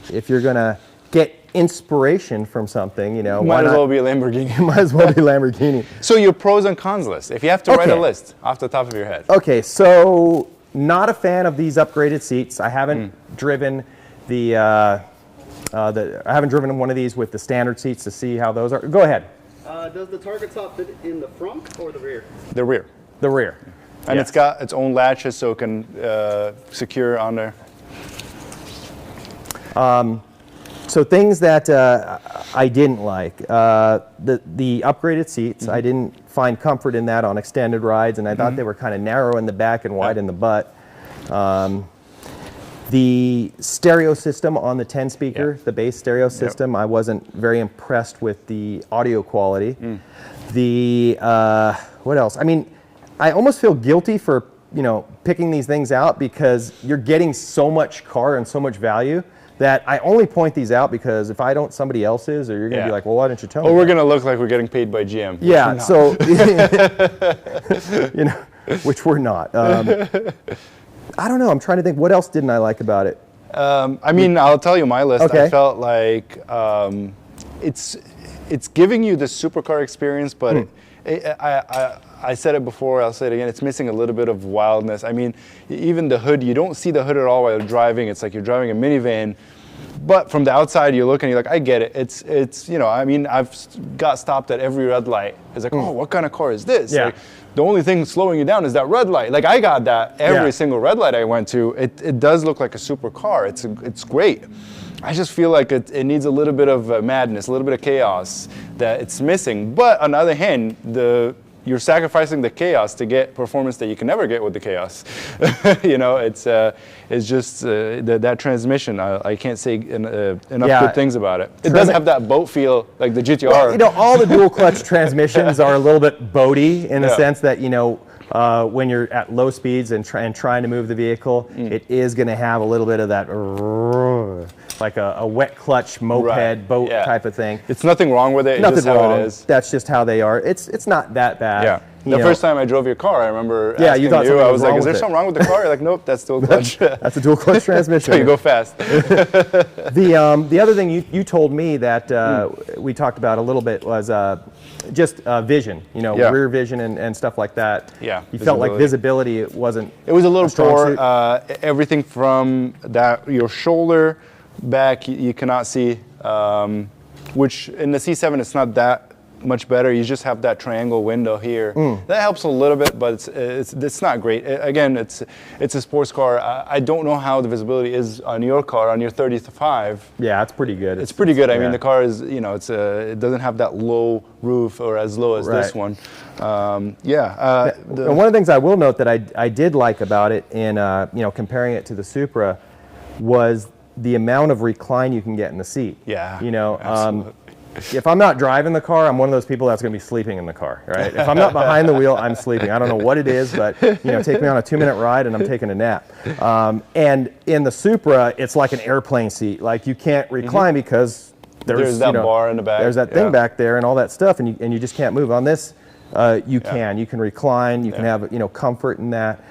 if you're gonna get inspiration from something, you know, Might as well be a Lamborghini. Might as well be Lamborghini. So your pros and cons list, if you have to write a Okay. list off the top of your head. Okay, so not a fan of these upgraded seats. I haven't driven I haven't driven one of these with the standard seats to see how those are. Go ahead. Does the target top fit in the front or the rear? The rear. The rear. And Yes. it's got its own latches so it can secure on there. So things that I didn't like, the upgraded seats, I didn't find comfort in that on extended rides, and I thought they were kind of narrow in the back and wide in the butt. The stereo system on the 10 speaker, the bass stereo system, I wasn't very impressed with the audio quality. The, what else? I mean, I almost feel guilty for, you know, picking these things out because you're getting so much car and so much value that I only point these out because if I don't, somebody else is, or you're going to be like, well, why didn't you tell me? Or we're that? going to look like we're getting paid by GM. Yeah, so, you know, which we're not. I don't know, I'm trying to think, what else didn't I like about it? I mean, I'll tell you my list. Okay. I felt like it's giving you the supercar experience, but I said it before, I'll say it again, it's missing a little bit of wildness. I mean, even the hood, you don't see the hood at all while you're driving. It's like you're driving a minivan. But from the outside, you look and you're like, I get it. It's you know, I mean, I've got stopped at every red light. It's like, oh, what kind of car is this? Yeah. Like, the only thing slowing you down is that red light. Like I got that every single red light I went to. It does look like a supercar. It's great. I just feel like it needs a little bit of madness, a little bit of chaos that it's missing. But on the other hand, you're sacrificing the chaos to get performance that you can never get with the chaos. You know, it's just that transmission. I can't say enough good things about it. It does have that boat feel, like the GTR. Well, you know, all the dual clutch transmissions are a little bit boaty in the sense that, you know, when you're at low speeds and trying to move the vehicle, it is going to have a little bit of that, like a wet clutch moped boat type of thing. It's nothing wrong with it. It's Nothing just wrong. how it is. That's just how they are. It's not that bad. Yeah. The first time I drove your car, I remember asking you thought you, something I was was like, wrong is there with something wrong with the car? You're like, nope, that's dual clutch. That's a dual clutch transmission. So you go fast. The other thing you told me that we talked about a little bit was just vision, rear vision and stuff like that. Yeah, You felt like visibility, it was a little strong poor. suit. Everything from your shoulder back, you cannot see, which in the C7 it's not that much better. You just have that triangle window here. That helps a little bit, but it's not great. Again, it's a sports car. I don't know how the visibility is on your car, on your 35. Yeah, it's pretty good. It's pretty good. I mean, yeah. the car is, it doesn't have that low roof or as low as this one. And one of the things I will note that I did like about it in comparing it to the Supra was the amount of recline you can get in the seat. Yeah, absolutely. If I'm not driving the car, I'm one of those people that's going to be sleeping in the car, right? If I'm not behind the wheel, I'm sleeping. I don't know what it is, but take me on a 2-minute ride and I'm taking a nap. And in the Supra, it's like an airplane seat. Like you can't recline because there's that bar in the back. There's that thing back there and all that stuff, and you just can't move. On this, you can recline. You can have comfort in that.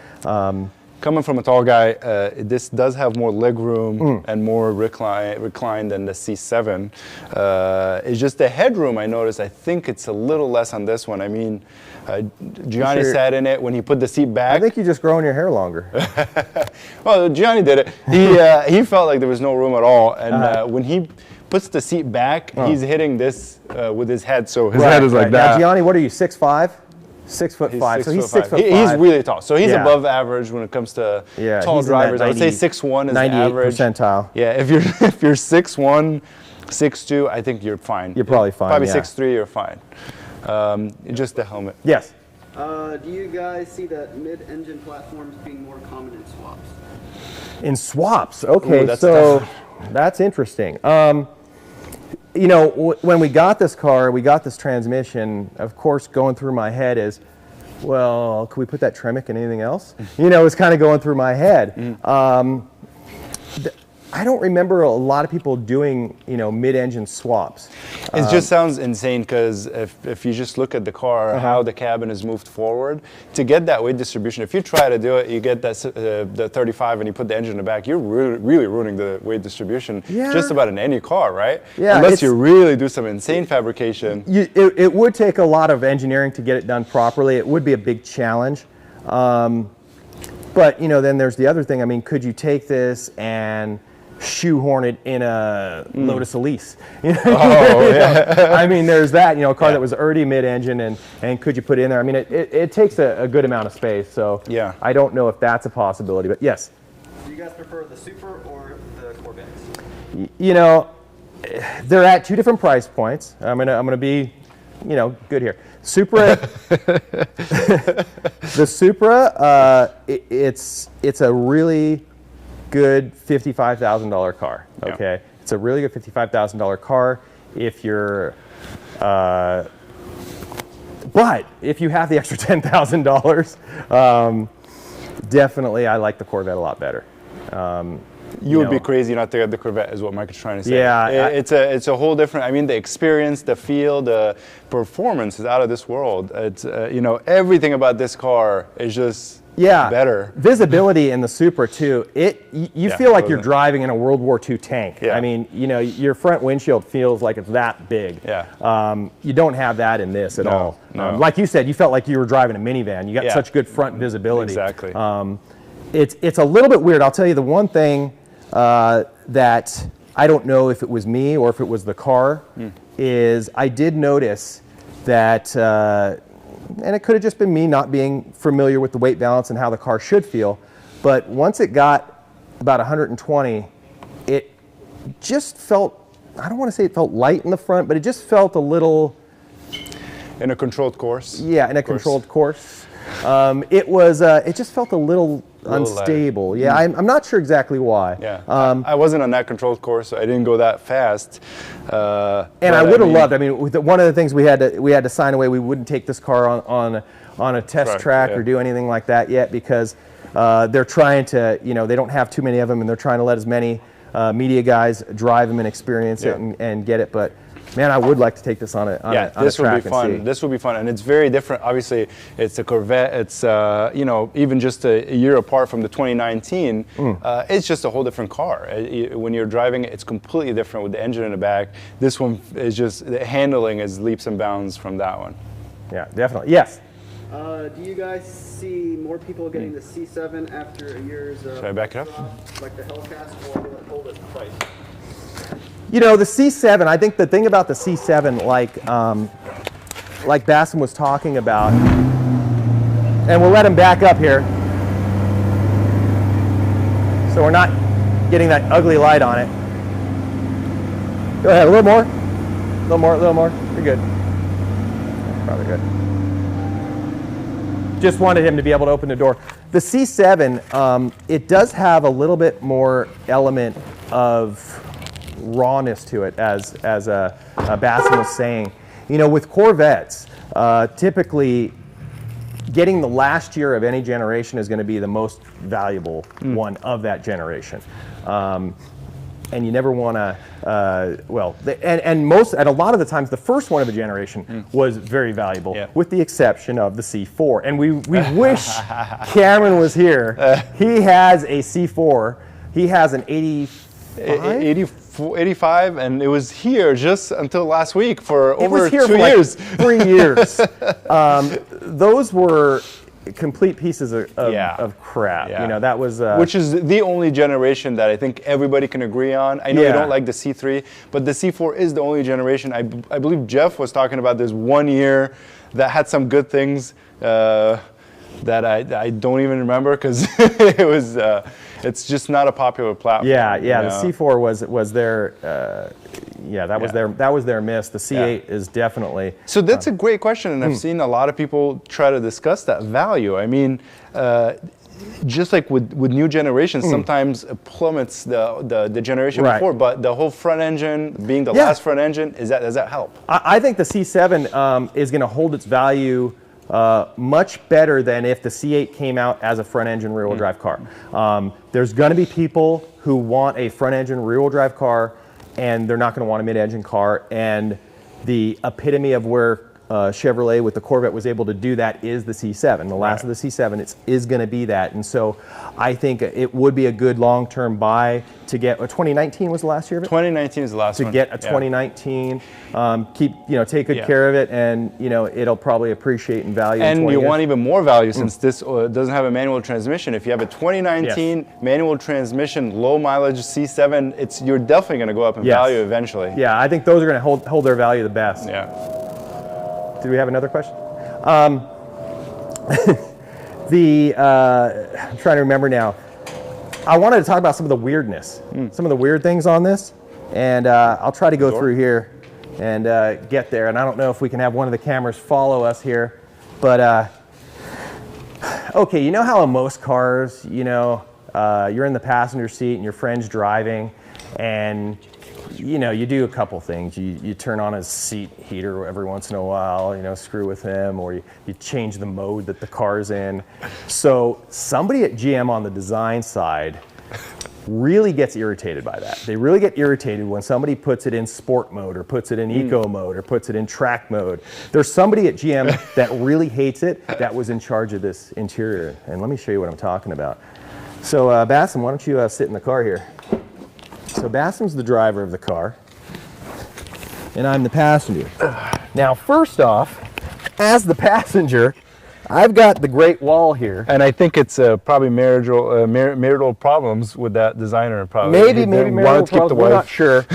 Coming from a tall guy, this does have more leg room and more recline than the C7. It's just the headroom I noticed. I think it's a little less on this one. I mean, Gianni sat in it when he put the seat back. I think you're just growing your hair longer. Well, Gianni did it. He felt like there was no room at all. And when he puts the seat back, he's hitting this with his head. So his head is like that. Now, Gianni, what are you, 6'5"? 6'5". So he's 6'5". He's really tall. So he's above average when it comes to tall drivers. I would say 6'1" is the average. 98th percentile. Yeah, if you're 6'1", 6'2", I think you're fine. You're probably fine. Probably 6'3", you're fine. Just the helmet. Yes. Do you guys see that mid-engine platforms being more common in swaps? In swaps, okay. Ooh, that's so tough. that's interesting. When we got this car, we got this transmission, of course, going through my head is, well, could we put that Tremec in anything else? It's kind of going through my head. I don't remember a lot of people doing, mid-engine swaps. It just sounds insane because if you just look at the car, how the cabin is moved forward, to get that weight distribution, if you try to do it, you get that the 35 and you put the engine in the back, you're really ruining the weight distribution just about in any car, right? Yeah, unless you really do some insane fabrication. It would take a lot of engineering to get it done properly. It would be a big challenge. But, then there's the other thing. I mean, could you take this and shoehorn it in a Lotus Elise? I mean, there's that, a car that was already mid-engine, and could you put it in there? I mean, it takes a good amount of space, so I don't know if that's a possibility, but yes. Do you guys prefer the Supra or the Corvettes? They're at two different price points. I'm gonna be, good here. Supra, the Supra, it's a really good $55,000 car. Okay, it's a really good $55,000 car if you're, but if you have the extra $10,000, definitely I like the Corvette a lot better. You would be crazy not to get the Corvette, is what Mike is trying to say. Yeah, it's a whole different. I mean, the experience, the feel, the performance is out of this world. It's everything about this car is just better. Visibility in the Supra too. You feel like you're driving in a World War II tank. I mean, your front windshield feels like it's that big. You don't have that in this at all. No. Like you said, you felt like you were driving a minivan. You got such good front visibility. Exactly. It's a little bit weird. I'll tell you the one thing that I don't know if it was me or if it was the car is I did notice that. And it could have just been me not being familiar with the weight balance and how the car should feel. But once it got about 120, it just felt, I don't want to say it felt light in the front, but it just felt a little... In a controlled course? Yeah, in a controlled course. It just felt a little unstable. Yeah, I'm not sure exactly why. Yeah, I wasn't on that controlled course, so I didn't go that fast. And I would have loved. I mean, one of the things we had to sign away. We wouldn't take this car on a test track or do anything like that yet because they're trying to. They don't have too many of them, and they're trying to let as many media guys drive them and experience it and get it. But Man, I would like to take this on a this would track be fun. and see. This would be fun, and it's very different. Obviously, it's a Corvette. It's you know, even just a year apart from the 2019. It's just a whole different car. When you're driving it, it's completely different with the engine in the back. This one is just, the handling is leaps and bounds from that one. Yeah, definitely. Yes. Do you guys see more people getting the C7 after a year's Should I back it up? like the Hellcat, or will it hold its price? You know, the C7, I think the thing about the C7, like Bassam was talking about, and we'll let him back up here, so we're not getting that ugly light on it. Go ahead, a little more. A little more, a little more. You're good. Probably good. Just wanted him to be able to open the door. The C7, it does have a little bit more element of rawness to it, as Bassam was saying. You know, with Corvettes, typically getting the last year of any generation is going to be the most valuable one of that generation. And you never want to, and a lot of the times the first one of a generation was very valuable, with the exception of the C4. And we wish Cameron was here. He has a C4. He has an 85, and it was here just until last week for over 2 Like years. 3 years. Those were complete pieces of crap. Yeah. You know, that was which is the only generation that I think everybody can agree on. I know you don't like the C3, but the C4 is the only generation. I believe Jeff was talking about this 1 year that had some good things that I don't even remember, because it was it's just not a popular platform. Yeah, you know? the C4 was their that was their miss. The C8 is definitely. So that's a great question, and I've seen a lot of people try to discuss that value. I mean, just like with new generations, sometimes it plummets the generation before, but the whole front engine being the last front engine, does that help? I think the C7 is going to hold its value much better than if the C8 came out as a front-engine rear-wheel drive car. There's going to be people who want a front-engine rear-wheel drive car, and they're not going to want a mid-engine car. And the epitome of where Chevrolet with the Corvette was able to do that is the C7. The last of the C7 is going to be that. And so I think it would be a good long-term buy to get. 2019 was the last year of it? 2019 is the last one. To get a 2019, take good care of it, and it'll probably appreciate in value. And in 20 you years. want even more value, since this doesn't have a manual transmission. If you have a 2019 manual transmission, low mileage C7, you're definitely going to go up in value eventually. Yeah, I think those are going to hold their value the best. Yeah. Do we have another question? I'm trying to remember now. I wanted to talk about some of the weirdness, some of the weird things on this, and I'll try to go through here and get there. And I don't know if we can have one of the cameras follow us here, but okay, you know how in most cars, you're in the passenger seat and your friend's driving, and you do a couple things. You turn on his seat heater every once in a while, screw with him, or you change the mode that the car's in. So somebody at GM on the design side really gets irritated by that. They really get irritated when somebody puts it in sport mode, or puts it in eco mode, or puts it in track mode. There's somebody at GM that really hates it, that was in charge of this interior. And let me show you what I'm talking about. So Bassam, why don't you sit in the car here? So Bassam's the driver of the car, and I'm the passenger. Now, first off, as the passenger, I've got the Great Wall here. And I think it's probably marital problems with that designer. Probably Maybe marital problems, we're not sure.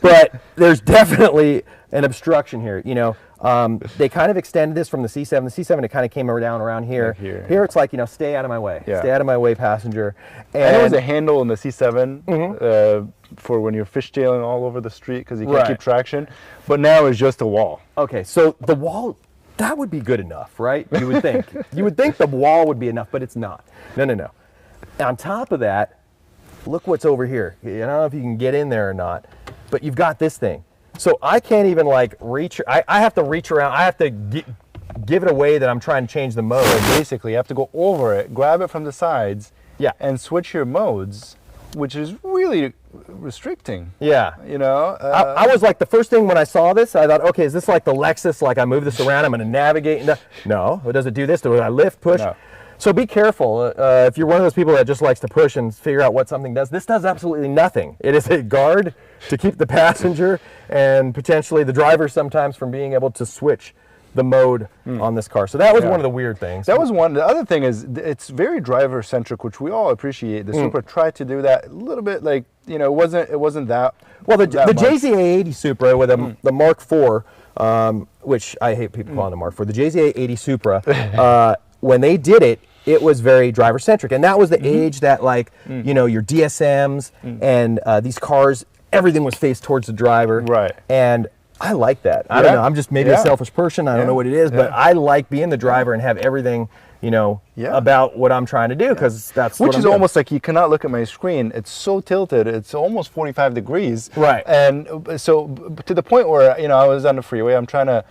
But there's definitely an obstruction here. They kind of extended this from the C7. The C7, it kind of came down around here. Here it's like, stay out of my way. Yeah. Stay out of my way, passenger. And there was a handle in the C7 for when you're fishtailing all over the street, because you can't keep traction. But now it's just a wall. Okay, so the wall, that would be good enough, right? You would think. You would think the wall would be enough, but it's not. No. On top of that, look what's over here. I don't know if you can get in there or not, but you've got this thing. So I can't even reach, I have to reach around, I have to give it away that I'm trying to change the mode. So basically, you have to go over it, grab it from the sides, and switch your modes which is really restricting. Yeah. You know, I was like, the first thing when I saw this, I thought, okay, is this like the Lexus? Like I move this around, I'm going to navigate. No, does it do this? Do I lift, push? No. So be careful. If you're one of those people that just likes to push and figure out what something does, this does absolutely nothing. It is a guard to keep the passenger and potentially the driver sometimes from being able to switch the mode on this car. So that was one of the weird things. That was one. The other thing is it's very driver centric, which we all appreciate. The Supra tried to do that a little bit, like, you know, it wasn't that. Well, the that much. JZA80 Supra with the Mark IV, which I hate people calling the Mark IV, the JZA80 Supra, when they did it, it was very driver centric, and that was the age that, like, you know, your DSMs and these cars, everything was faced towards the driver. Right. And I like that. I don't know. I'm just maybe a selfish person. I don't know what it is, but I like being the driver and have everything, you know, about what I'm trying to do, because that's which is almost like you cannot look at my screen. It's so tilted. It's almost 45 degrees. Right. And so to the point where, you know, I was on the freeway. I'm trying to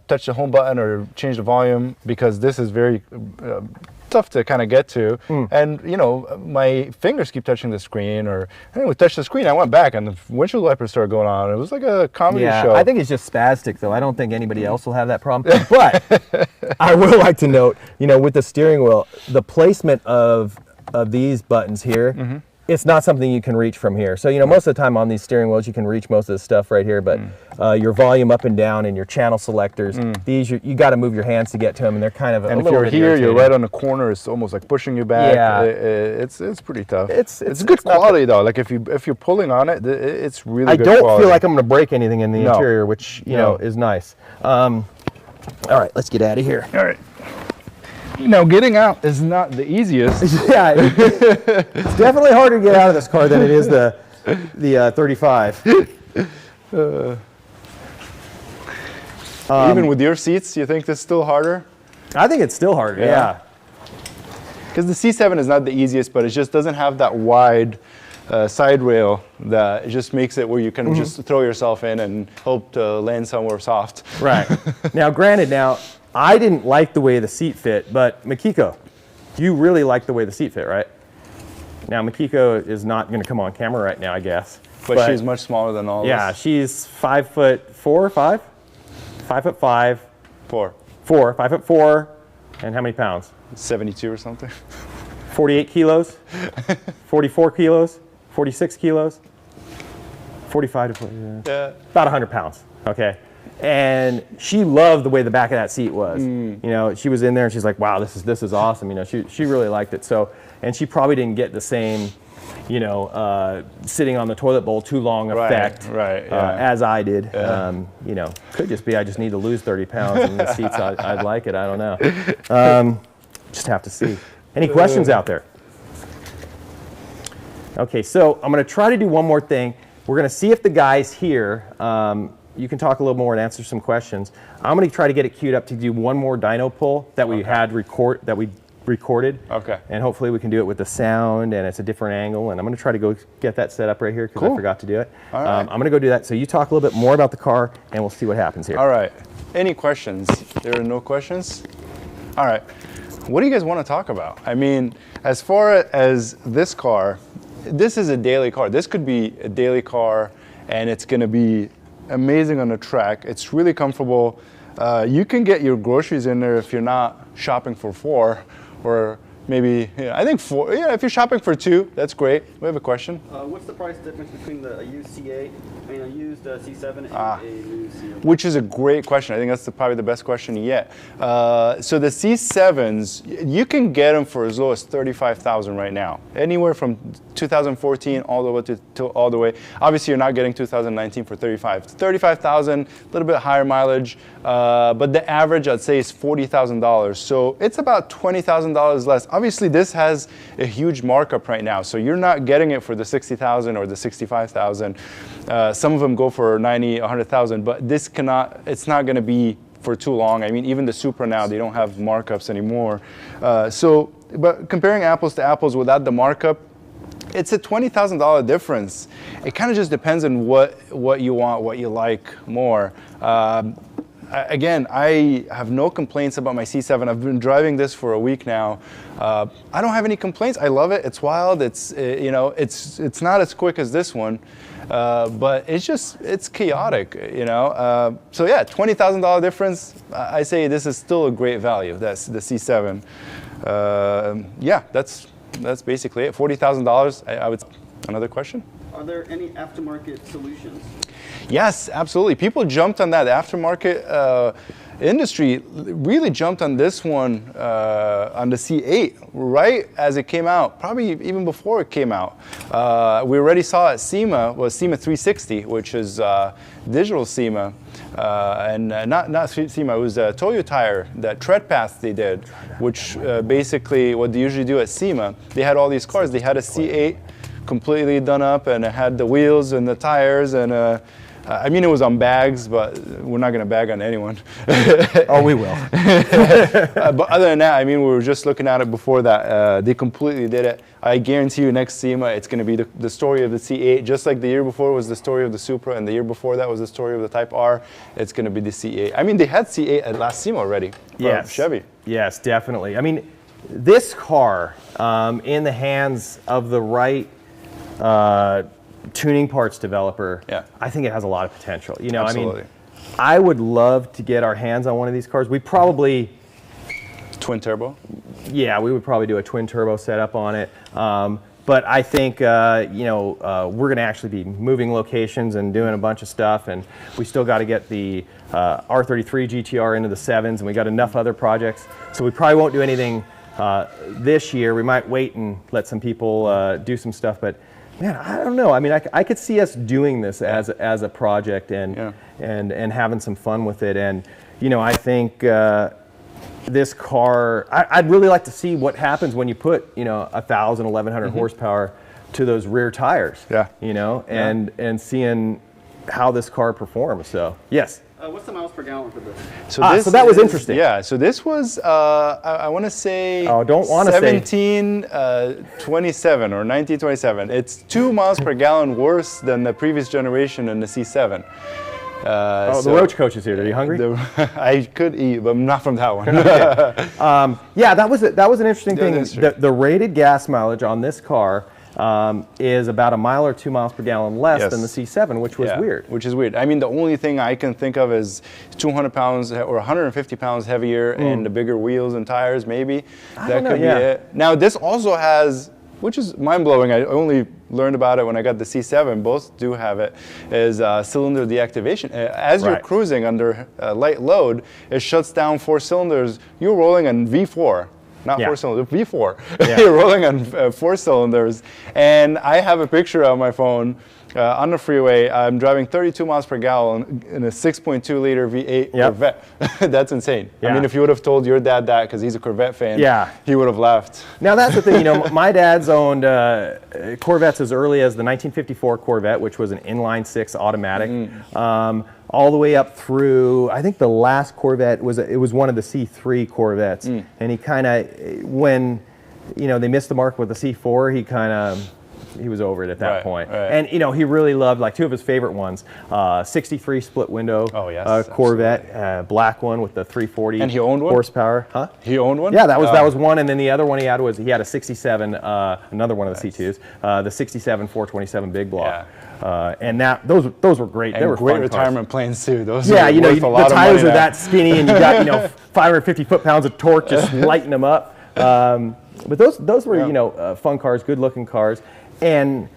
touch the home button or change the volume because this is very tough to kind of get to, and you know, my fingers keep touching the screen, or anyway, touch the screen. I went back and the windshield wipers started going on. It was like a comedy show. I think it's just spastic, though. I don't think anybody else will have that problem. But I would like to note, you know, with the steering wheel, the placement of these buttons here, it's not something you can reach from here. So, you know, most of the time on these steering wheels, you can reach most of the stuff right here, but your volume up and down and your channel selectors, these, you got to move your hands to get to them, and they're kind of and if you're here, you're right on the corner. It's almost like pushing you back. Yeah. It's pretty tough. It's good quality though. Like if you're pulling on it, it's really good I don't quality. feel like I'm going to break anything in the interior, which, you know, is nice. All right, let's get out of here. All right. Now, getting out is not the easiest. Yeah, it's definitely harder to get out of this car than it is the 35. Even with your seats, you think this is still harder? I think it's still harder, yeah. Because the C7 is not the easiest, but it just doesn't have that wide side rail that it just makes it where you can just throw yourself in and hope to land somewhere soft. Right. Now, granted, I didn't like the way the seat fit, but Makiko, you really like the way the seat fit, right? Now, Makiko is not going to come on camera right now, I guess. But she's much smaller than all of us. Yeah, she's 5'4", 5? 5'5". 4. 5'4", and how many pounds? 72 or something. 48 kilos, 44 kilos, 46 kilos, 45 to 40, about 100 pounds, okay? And she loved the way the back of that seat was. You know, she was in there and she's like, wow, this is awesome. You know, she really liked it. So, and she probably didn't get the same, you know, sitting on the toilet bowl too long effect as I did. You know, could just be I just need to lose 30 pounds in the seats. I'd like it. I don't know. Just have to see. Any questions out there? Okay, so I'm going to try to do one more thing. We're going to see if the guys here, you can talk a little more and answer some questions. I'm going to try to get it queued up to do one more dyno pull that we recorded. Okay. And hopefully we can do it with the sound, and it's a different angle. And I'm going to try to go get that set up right here because I forgot to do it. All right. I'm going to go do that. So you talk a little bit more about the car, and we'll see what happens here. All right. Any questions? There are no questions? All right. What do you guys want to talk about? I mean, as far as this car, this is a daily car. This could be a daily car, and it's going to be amazing on the track. It's really comfortable. You can get your groceries in there if you're not shopping for 4, or maybe, I think 4. Yeah, if you're shopping for 2, that's great. We have a question. What's the price difference between a used C8, a used C7 and a new C8? Which is a great question. I think that's probably the best question yet. So the C7s, you can get them for as low as $35,000 right now. Anywhere from 2014 all the way to all the way. Obviously, you're not getting 2019 for $35,000, a little bit higher mileage. But the average, I'd say, is $40,000. So it's about $20,000 less. Obviously, this has a huge markup right now. So you're not getting it for the $60,000 or the $65,000. Some of them go for $90,000, $100,000, but this it's not going to be for too long. I mean, even the Supra now, they don't have markups anymore. But comparing apples to apples without the markup, it's a $20,000 difference. It kind of just depends on what you want, what you like more. again, I have no complaints about my C7. I've been driving this for a week now. I don't have any complaints. I love it. It's wild. It's you know, it's not as quick as this one, but it's chaotic. You know, so yeah, $20,000 difference. I say this is still a great value. That's the C7. Yeah, that's basically it. $40,000. I would. Another question? Are there any aftermarket solutions? Yes, absolutely. People jumped on that aftermarket industry, really jumped on this one, on the C8, right as it came out, probably even before it came out. We already saw at SEMA, SEMA 360, which is digital SEMA, and not SEMA, it was Toyo Tire, that tread path they did, which basically what they usually do at SEMA, they had all these cars, they had a C8 completely done up, and it had the wheels and the tires, and I mean, it was on bags, but we're not going to bag on anyone. Oh, we will. But other than that, I mean, we were just looking at it before that. They completely did it. I guarantee you next SEMA, it's going to be the story of the C8. Just like the year before was the story of the Supra, and the year before that was the story of the Type R, it's going to be the C8. I mean, they had C8 at last SEMA already. Yes. Chevy. Yes, definitely. I mean, this car, in the hands of the right tuning parts developer, Yeah. I think it has a lot of potential. You know, Absolutely. I mean, I would love to get our hands on one of these cars. We probably, Twin turbo. yeah, we would probably do a twin turbo setup on it. But I think, you know, we're going to actually be moving locations and doing a bunch of stuff, and we still got to get the R33 GTR into the 7s, and we got enough other projects. So we probably won't do anything this year. We might wait and let some people do some stuff, but man, I don't know. I mean, I could see us doing this as a project and having some fun with it. And you know, I think this car, I'd really like to see what happens when you put 1,000, 1,100 horsepower to those rear tires. Yeah. You know, and seeing how this car performs. So yes. What's the miles per gallon for this? So So that was interesting. Yeah, so this was, I want to say, 1727 or 1927. It's 2 miles per gallon worse than the previous generation in the C7. The Roach Coach is here. Are you hungry? I could eat, but I'm not from that one. Yeah, that was an interesting thing. Interesting. The rated gas mileage on this car is about 1 mile or 2 miles per gallon less than the C7, which was weird. Which is weird. I mean, the only thing I can think of is 200 pounds or 150 pounds heavier and the bigger wheels and tires, maybe. That could be it. Now, this also has, which is mind-blowing, I only learned about it when I got the C7, both do have it, is cylinder deactivation. As you're cruising under light load, it shuts down 4 cylinders. You're rolling on V4. Not 4 cylinders, V4. You're rolling on 4 cylinders. And I have a picture on my phone on the freeway. I'm driving 32 miles per gallon in a 6.2 liter V8 Corvette. That's insane. I mean, if you would have told your dad that, because he's a Corvette fan, he would have laughed. Now that's the thing, you know, my dad's owned Corvettes as early as the 1954 Corvette, which was an inline-6 automatic. All the way up through, I think the last Corvette was one of the C3 Corvettes, and he kind of, when they missed the mark with the C4, he was over it at that point. And he really loved, like, 2 of his favorite ones, 63 split window Corvette, black one with the 340 and he owned one? horsepower. Huh? He owned one? Yeah, that was one, and then the other one he had a 67, another one of the C2s, the 67 427 big block. And those were great. And they were great fun retirement cars. planes too. Those the tires are now. that skinny, and you got 550 foot-pounds of torque just lighting them up. But those were fun cars, good-looking cars. And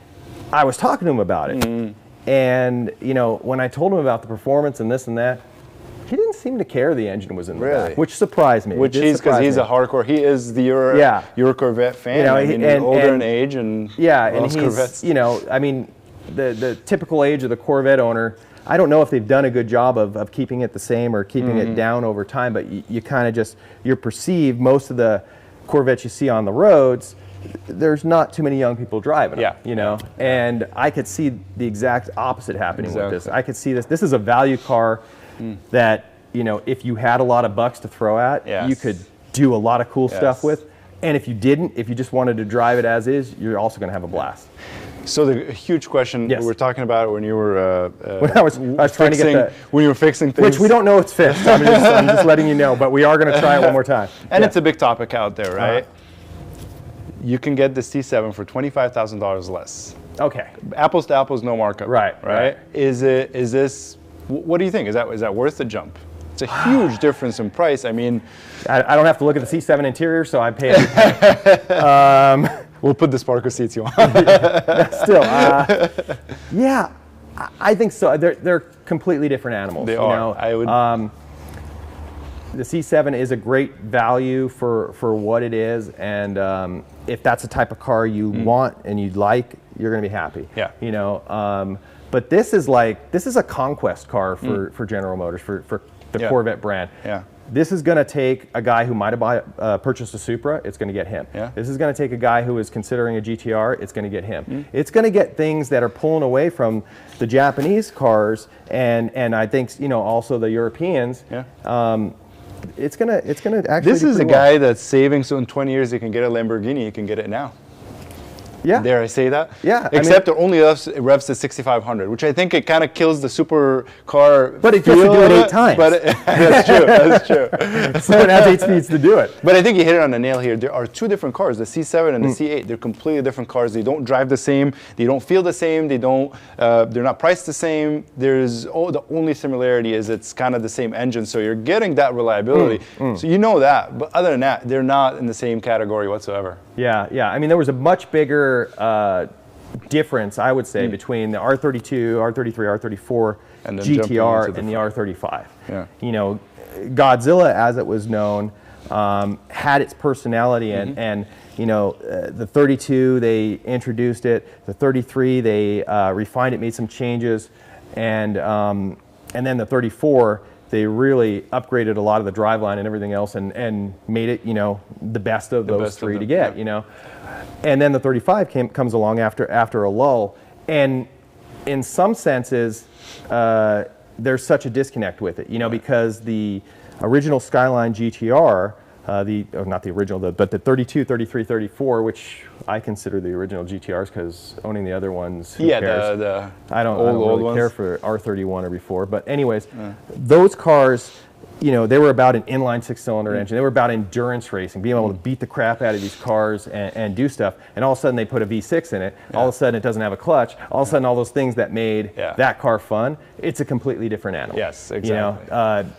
I was talking to him about it, and when I told him about the performance and this and that, he didn't seem to care the engine was in the back, which surprised me. Which is because he's a hardcore. He is the Euro Corvette fan. He's older in age and loves Corvettes. I mean, the typical age of the Corvette owner. I don't know if they've done a good job of keeping it the same or keeping it down over time, but you kind of you're perceived, most of the Corvettes you see on the roads, there's not too many young people driving them, and I could see the exact opposite happening with this. I could see this is a value car that, if you had a lot of bucks to throw at, you could do a lot of cool stuff with. And if you didn't, if you just wanted to drive it as is, you're also going to have a blast. So the huge question Yes. we were talking about when you were When I was trying to get that, when you were fixing things, which we don't know it's fixed. I'm just letting you know, but we are going to try it one more time. and Yeah. it's a big topic out there, right? You can get the C7 for $25,000 less. Okay. Apples to apples, no markup. Right. Is this? What do you think? Is that worth the jump? It's a huge difference in price. I mean, I don't have to look at the C7 interior, so I pay it. we'll put the Sparker seats you want. Still, yeah, I think so. They're completely different animals. They you are. know? I would. The C7 is a great value for what it is, and if that's the type of car you want and you'd like, you're going to be happy. Yeah. You know, but this is a conquest car for General Motors, for the Yeah. Corvette brand. Yeah. This is going to take a guy who might have purchased a Supra. It's going to get him. Yeah. This is going to take a guy who is considering a GTR. It's going to get him. It's going to get things that are pulling away from the Japanese cars and I think also the Europeans. Yeah. It's gonna actually. This do is a pretty well. guy that's saving, so in 20 years he can get a Lamborghini. He can get it now. Yeah. Dare I say that? Yeah, I Except it only revs to 6,500, which I think it kind of kills the supercar. But it gets to feel do it of 8 times. But that's true. That's true. So it has 8 speeds to do it. But I think you hit it on the nail here. There are two different cars, the C7 and the C8. They're completely different cars. They don't drive the same. They don't feel the same. They don't. They're not priced the same. The only similarity is it's kind of the same engine, so you're getting that reliability. So you know that. But other than that, they're not in the same category whatsoever. Yeah. I mean, there was a much bigger difference, I would say, between the R32, R33, R34 And then jumping GTR into the and the R35. Yeah. You know, Godzilla, as it was known, had its personality, and the 32 they introduced it. The 33 they refined it, made some changes, and then the 34 they really upgraded a lot of the driveline and everything else, and made it the best of those three to get. And then the 35 comes along after a lull, and in some senses there's such a disconnect with it, because the original Skyline GTR, not the original, but the 32, 33, 34, which I consider the original GTRs because owning the other ones, who cares? I don't really care for R31 or before, but anyways, those cars, they were about an inline 6-cylinder engine. They were about endurance racing, being able to beat the crap out of these cars and do stuff. And all of a sudden they put a V6 in it. All of a sudden it doesn't have a clutch. All of a sudden all those things that made that car fun, it's a completely different animal. Yes, exactly.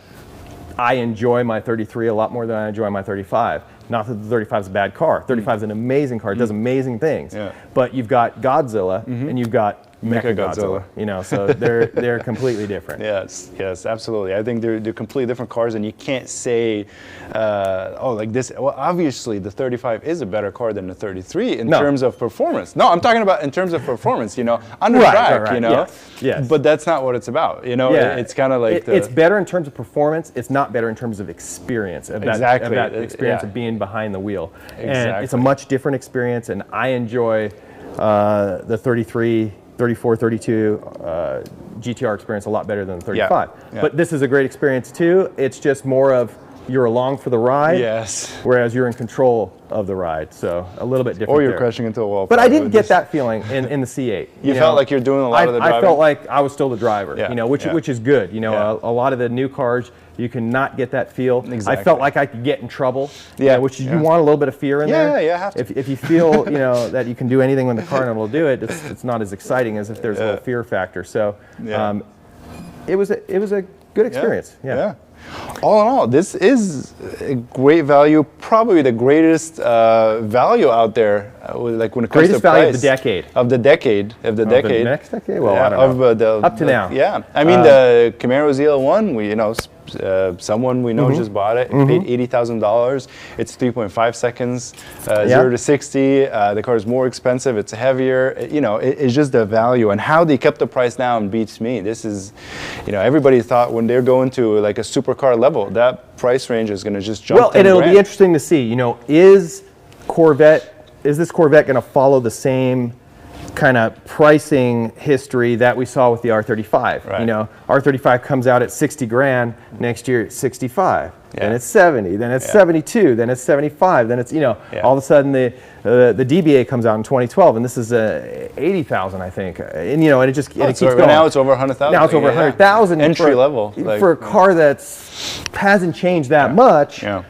I enjoy my 33 a lot more than I enjoy my 35. Not that the 35 is a bad car. 35 is an amazing car. It does amazing things. Yeah. But you've got Godzilla and you've got Mechagodzilla. So they're completely different. Yes, absolutely. I think they're completely different cars, and you can't say, like this. Well, obviously, the 35 is a better car than the 33 in terms of performance. No, I'm talking about in terms of performance. On the track. Right. Yes. But that's not what it's about. It's kind of like it's better in terms of performance. It's not better in terms of experience. Of that experience of being behind the wheel. Exactly. And it's a much different experience, and I enjoy the 33. 34, 32 GTR experience a lot better than the 35. Yeah. But this is a great experience too. It's just more of you're along for the ride, Yes. whereas you're in control of the ride. So a little bit different. Or you're there. crashing into a wall. But I didn't get that feeling in the C8. You felt like you're doing a lot of the driving? I felt like I was still the driver, Yeah. which is good. A lot of the new cars, you cannot get that feel. Exactly. I felt like I could get in trouble, Yeah. which you want a little bit of fear in there. Yeah, you have to. If you feel that you can do anything when the car and will do it, it's not as exciting as if there's a little fear factor. So it was a good experience. Yeah. All in all, this is a great value, probably the greatest value out there. Like when it comes Greatest to value price. of the decade. Of the decade. The next decade? Well, I don't know. Up to now. Yeah. I mean, the Camaro ZL1, someone we know just bought it. Paid $80,000. It's 3.5 seconds, 0 to 60. The car is more expensive. It's heavier. It's just the value and how they kept the price down beats me. This is, everybody thought when they're going to like a supercar level, that price range is going to just jump. Well, and it'll be interesting to see. Is this Corvette going to follow the same kind of pricing history that we saw with the R35. Right. You know, R35 comes out at 60 grand, next year it's 65, then Yeah. it's 70, then it's 72, then it's 75, then it's, you know, Yeah. all of a sudden the DBA comes out in 2012, and this is 80,000, I think, and you know, and it just and it So keeps going. now it's over 100,000. Now it's over 100,000 Entry level, like, for a car that's hasn't changed that much. Yeah.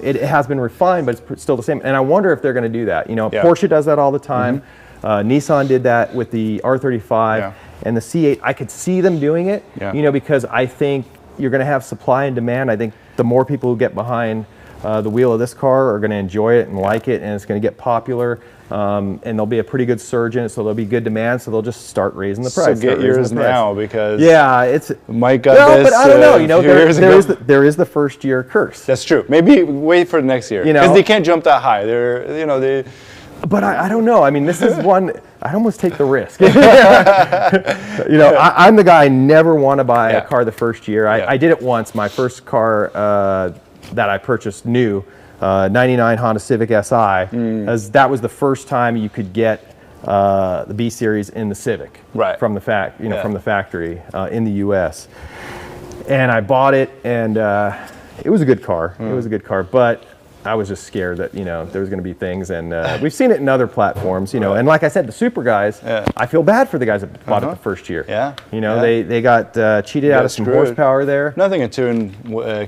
It has been refined, but it's still the same. And I wonder if they're going to do that. You know, Yeah. Porsche does that all the time. Nissan did that with the R35 Yeah. and the C8. I could see them doing it. Yeah. You know, because I think you're going to have supply and demand. I think the more people who get behind the wheel of this car are going to enjoy it and like it, and it's going to get popular. And there'll be a pretty good surge in it, so there'll be good demand. So they'll just start raising the price. So start get raising yours the price. now because Yeah, it's Mike got well, this. but I don't know. You know, a few years ago. there is the first year curse. That's true. Maybe wait for next year. You know? Because they can't jump that high. They're, you know, they. But I don't know. I mean, this is one, I almost take the risk. You know, I'm the guy I never want to buy a car the first year. I did it once. My first car that I purchased new, 99 Honda Civic SI, as that was the first time you could get the B Series in the Civic from the from the factory in the U.S. And I bought it, and it was a good car. It was a good car, but I was just scared that, you know, there was going to be things, and we've seen it in other platforms, you know, and like I said, the super guys, I feel bad for the guys that bought it the first year. Yeah. You know, they got cheated out of some horsepower there. Nothing a tune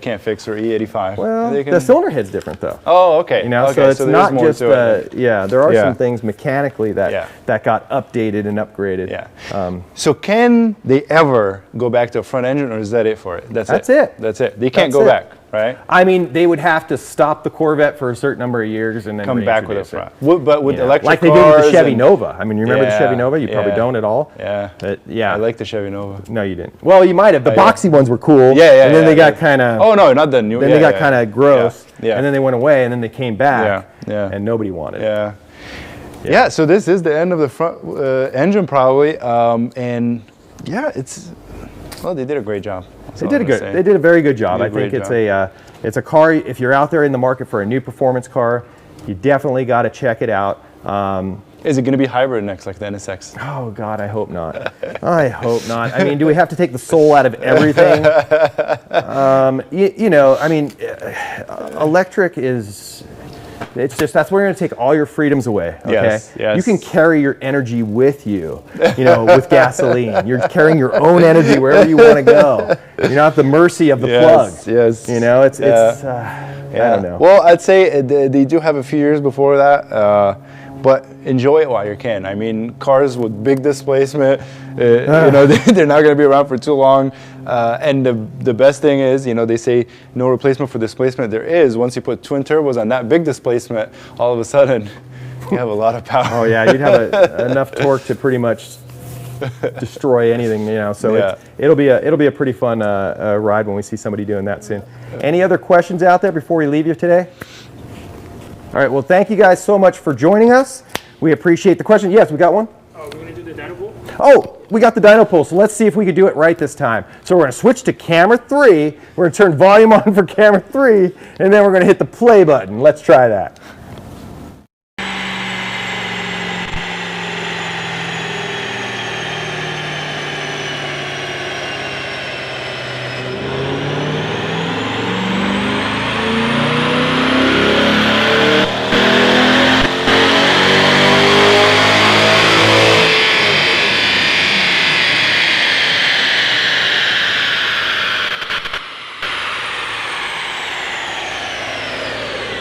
can't fix or E85. Well, They can- the cylinder head's different though. Oh, okay. You know, okay, so it's there's not more just to it. there are Yeah. some things mechanically that that got updated and upgraded. Yeah. So can they ever go back to a front engine, or is that it for it? That's it. That's it. They can't go back, right? I mean, they would have to stop the Corvette for a certain number of years and then Come back with a reintroduce it. front. But with electric like they did with the cars Chevy and- Nova. I mean, you remember the Chevy Nova? You probably Yeah. don't at all. Yeah. Yeah. I like the Chevy Nova. No, you didn't. Well, you might have. The boxy ones were cool. Yeah. And then they got kind of. Oh no, not the new. Then they got kind of gross. Yeah. And then they went away, and then they came back. Yeah. And nobody wanted it. Yeah. Yeah. So this is the end of the front engine probably, and yeah, well, they did a great job. They did They did a very good job. They I did a think great it's a car. If you're out there in the market for a new performance car, you definitely got to check it out. Is it going to be hybrid next, like the NSX? Oh God, I hope not. I hope not. I mean, do we have to take the soul out of everything? You know, I mean, electric is. It's just that's where you're going to take all your freedoms away. Okay. Yes. You can carry your energy with you. You know, with gasoline, you're carrying your own energy wherever you want to go. You're not at the mercy of the plug. Yes. You know, it's. I don't know. Well, I'd say they do have a few years before that, but enjoy it while you can. I mean, cars with big displacement, you know, they're not going to be around for too long. And the best thing is, you know, they say no replacement for displacement. There is. Once you put twin turbos on that big displacement, all of a sudden, you have a lot of power. Oh yeah, you'd have enough torque to pretty much destroy anything, you know. So it'll be a pretty fun ride when we see somebody doing that soon. Any other questions out there before we leave you today? All right. Well, thank you guys so much for joining us. We appreciate the question. Yes, we got one. Oh, we're gonna do the Dyno pull? Oh, we got the dyno pull. So let's see if we could do it right this time. So we're going to switch to camera 3. We're going to turn volume on for camera 3, and then we're going to hit the play button. Let's try that.